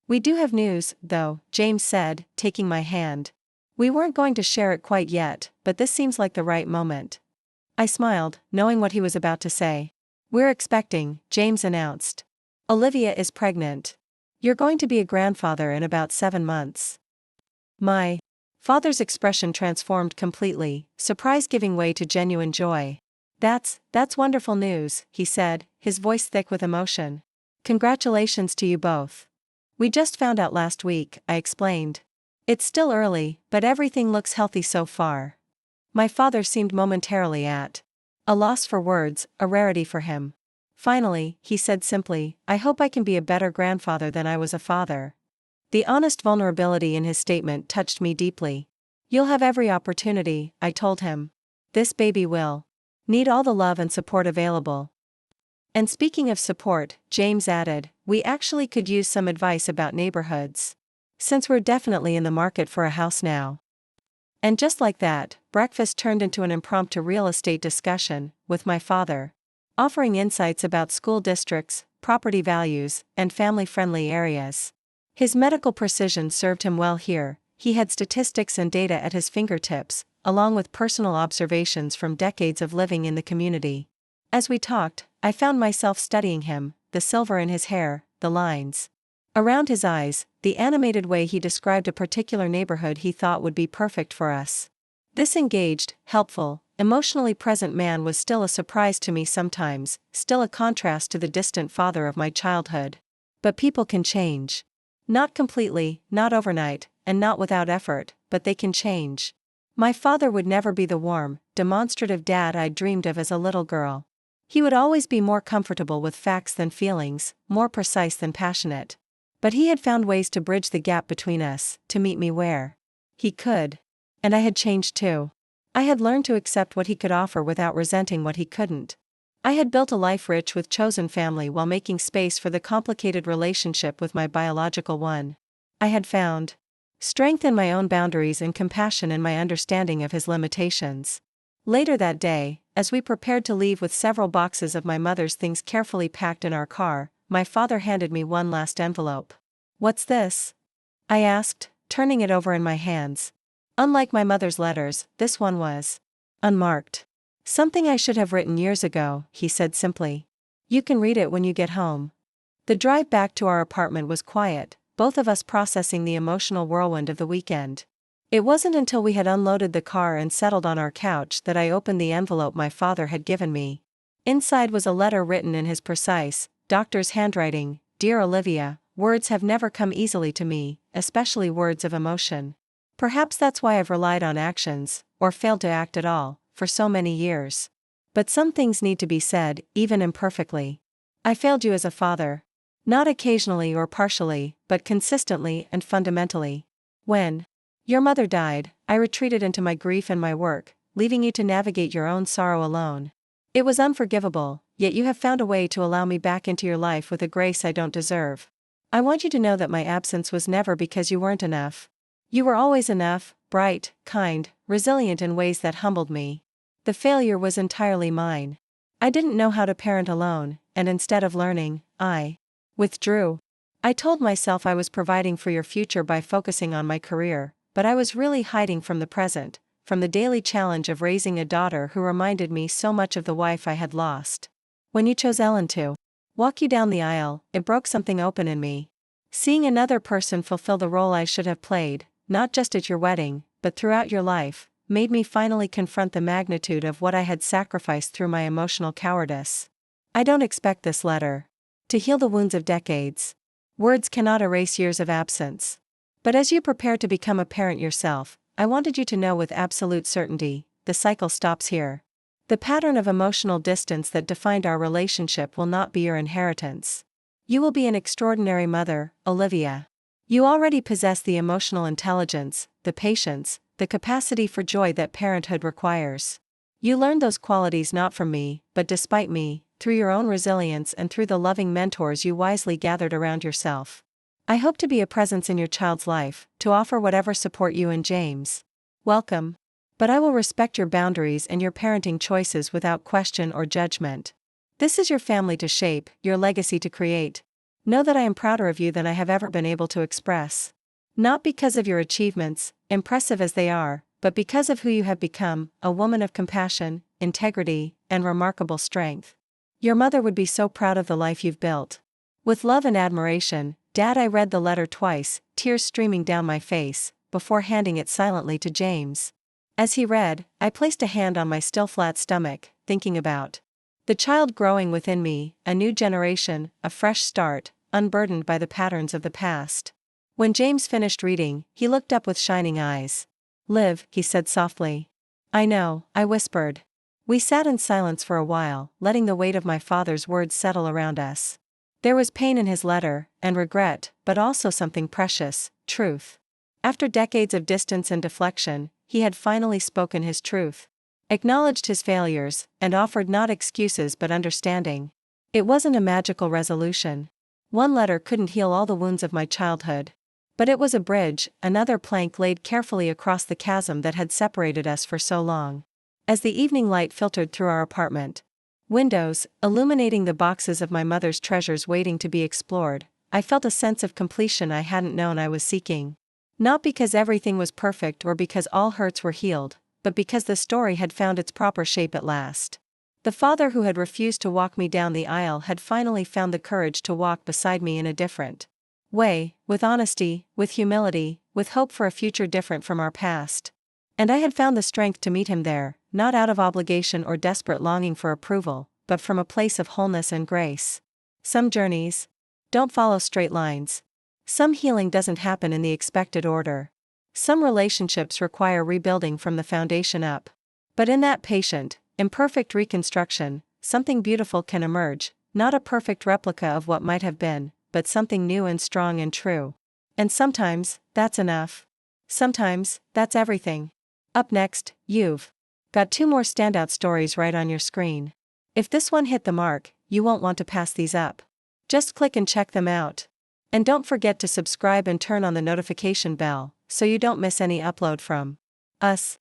"We do have news, though," James said, taking my hand. "We weren't going to share it quite yet, but this seems like the right moment." I smiled, knowing what he was about to say. "We're expecting," James announced. "Olivia is pregnant. You're going to be a grandfather in about 7 months." My father's expression transformed completely, surprise giving way to genuine joy. That's wonderful news," he said, his voice thick with emotion. "Congratulations to you both." "We just found out last week," I explained. "It's still early, but everything looks healthy so far." My father seemed momentarily at a loss for words, a rarity for him. Finally, he said simply, "I hope I can be a better grandfather than I was a father." The honest vulnerability in his statement touched me deeply. "You'll have every opportunity," I told him. "This baby will need all the love and support available." And speaking of support, James added, "We actually could use some advice about neighborhoods. Since we're definitely in the market for a house now." And just like that, breakfast turned into an impromptu real estate discussion, with my father offering insights about school districts, property values, and family-friendly areas. His medical precision served him well here. He had statistics and data at his fingertips, along with personal observations from decades of living in the community. As we talked, I found myself studying him, the silver in his hair, the lines Around his eyes, the animated way he described a particular neighborhood he thought would be perfect for us. This engaged, helpful, emotionally present man was still a surprise to me sometimes, still a contrast to the distant father of my childhood. But people can change. Not completely, not overnight, and not without effort, but they can change. My father would never be the warm, demonstrative dad I dreamed of as a little girl. He would always be more comfortable with facts than feelings, more precise than passionate. But he had found ways to bridge the gap between us, to meet me where he could. And I had changed too. I had learned to accept what he could offer without resenting what he couldn't. I had built a life rich with chosen family while making space for the complicated relationship with my biological one. I had found strength in my own boundaries and compassion in my understanding of his limitations. Later that day, as we prepared to leave with several boxes of my mother's things carefully packed in our car, my father handed me one last envelope. "What's this?" I asked, turning it over in my hands. Unlike my mother's letters, this one was unmarked. "Something I should have written years ago," he said simply. "You can read it when you get home." The drive back to our apartment was quiet, both of us processing the emotional whirlwind of the weekend. It wasn't until we had unloaded the car and settled on our couch that I opened the envelope my father had given me. Inside was a letter written in his precise, doctor's handwriting. "Dear Olivia, words have never come easily to me, especially words of emotion. Perhaps that's why I've relied on actions, or failed to act at all, for so many years. But some things need to be said, even imperfectly. I failed you as a father. Not occasionally or partially, but consistently and fundamentally. When your mother died, I retreated into my grief and my work, leaving you to navigate your own sorrow alone. It was unforgivable, yet you have found a way to allow me back into your life with a grace I don't deserve. I want you to know that my absence was never because you weren't enough. You were always enough, bright, kind, resilient in ways that humbled me. The failure was entirely mine. I didn't know how to parent alone, and instead of learning, I withdrew. I told myself I was providing for your future by focusing on my career, but I was really hiding from the present, from the daily challenge of raising a daughter who reminded me so much of the wife I had lost. When you chose Ellen to walk you down the aisle, it broke something open in me. Seeing another person fulfill the role I should have played, not just at your wedding, but throughout your life, made me finally confront the magnitude of what I had sacrificed through my emotional cowardice. I don't expect this letter to heal the wounds of decades. Words cannot erase years of absence. But as you prepare to become a parent yourself, I wanted you to know with absolute certainty, the cycle stops here. The pattern of emotional distance that defined our relationship will not be your inheritance. You will be an extraordinary mother, Olivia. You already possess the emotional intelligence, the patience, the capacity for joy that parenthood requires. You learned those qualities not from me, but despite me, through your own resilience and through the loving mentors you wisely gathered around yourself. I hope to be a presence in your child's life, to offer whatever support you and James welcome. But I will respect your boundaries and your parenting choices without question or judgment. This is your family to shape, your legacy to create. Know that I am prouder of you than I have ever been able to express. Not because of your achievements, impressive as they are, but because of who you have become, a woman of compassion, integrity, and remarkable strength. Your mother would be so proud of the life you've built. With love and admiration, Dad. I read the letter twice, tears streaming down my face, before handing it silently to James. As he read, I placed a hand on my still flat stomach, thinking about the child growing within me, a new generation, a fresh start, unburdened by the patterns of the past. When James finished reading, he looked up with shining eyes. "Liv," he said softly. "I know," I whispered. We sat in silence for a while, letting the weight of my father's words settle around us. There was pain in his letter, and regret, but also something precious, truth. After decades of distance and deflection, he had finally spoken his truth. Acknowledged his failures, and offered not excuses but understanding. It wasn't a magical resolution. One letter couldn't heal all the wounds of my childhood. But it was a bridge, another plank laid carefully across the chasm that had separated us for so long. As the evening light filtered through our apartment windows, illuminating the boxes of my mother's treasures waiting to be explored, I felt a sense of completion I hadn't known I was seeking. Not because everything was perfect or because all hurts were healed, but because the story had found its proper shape at last. The father who had refused to walk me down the aisle had finally found the courage to walk beside me in a different way, with honesty, with humility, with hope for a future different from our past. And I had found the strength to meet him there, not out of obligation or desperate longing for approval, but from a place of wholeness and grace. Some journeys don't follow straight lines. Some healing doesn't happen in the expected order. Some relationships require rebuilding from the foundation up. But in that patient, imperfect reconstruction, something beautiful can emerge, not a perfect replica of what might have been, but something new and strong and true. And sometimes, that's enough. Sometimes, that's everything. Up next, you've got 2 more standout stories right on your screen. If this one hit the mark, you won't want to pass these up. Just click and check them out. And don't forget to subscribe and turn on the notification bell, so you don't miss any upload from us.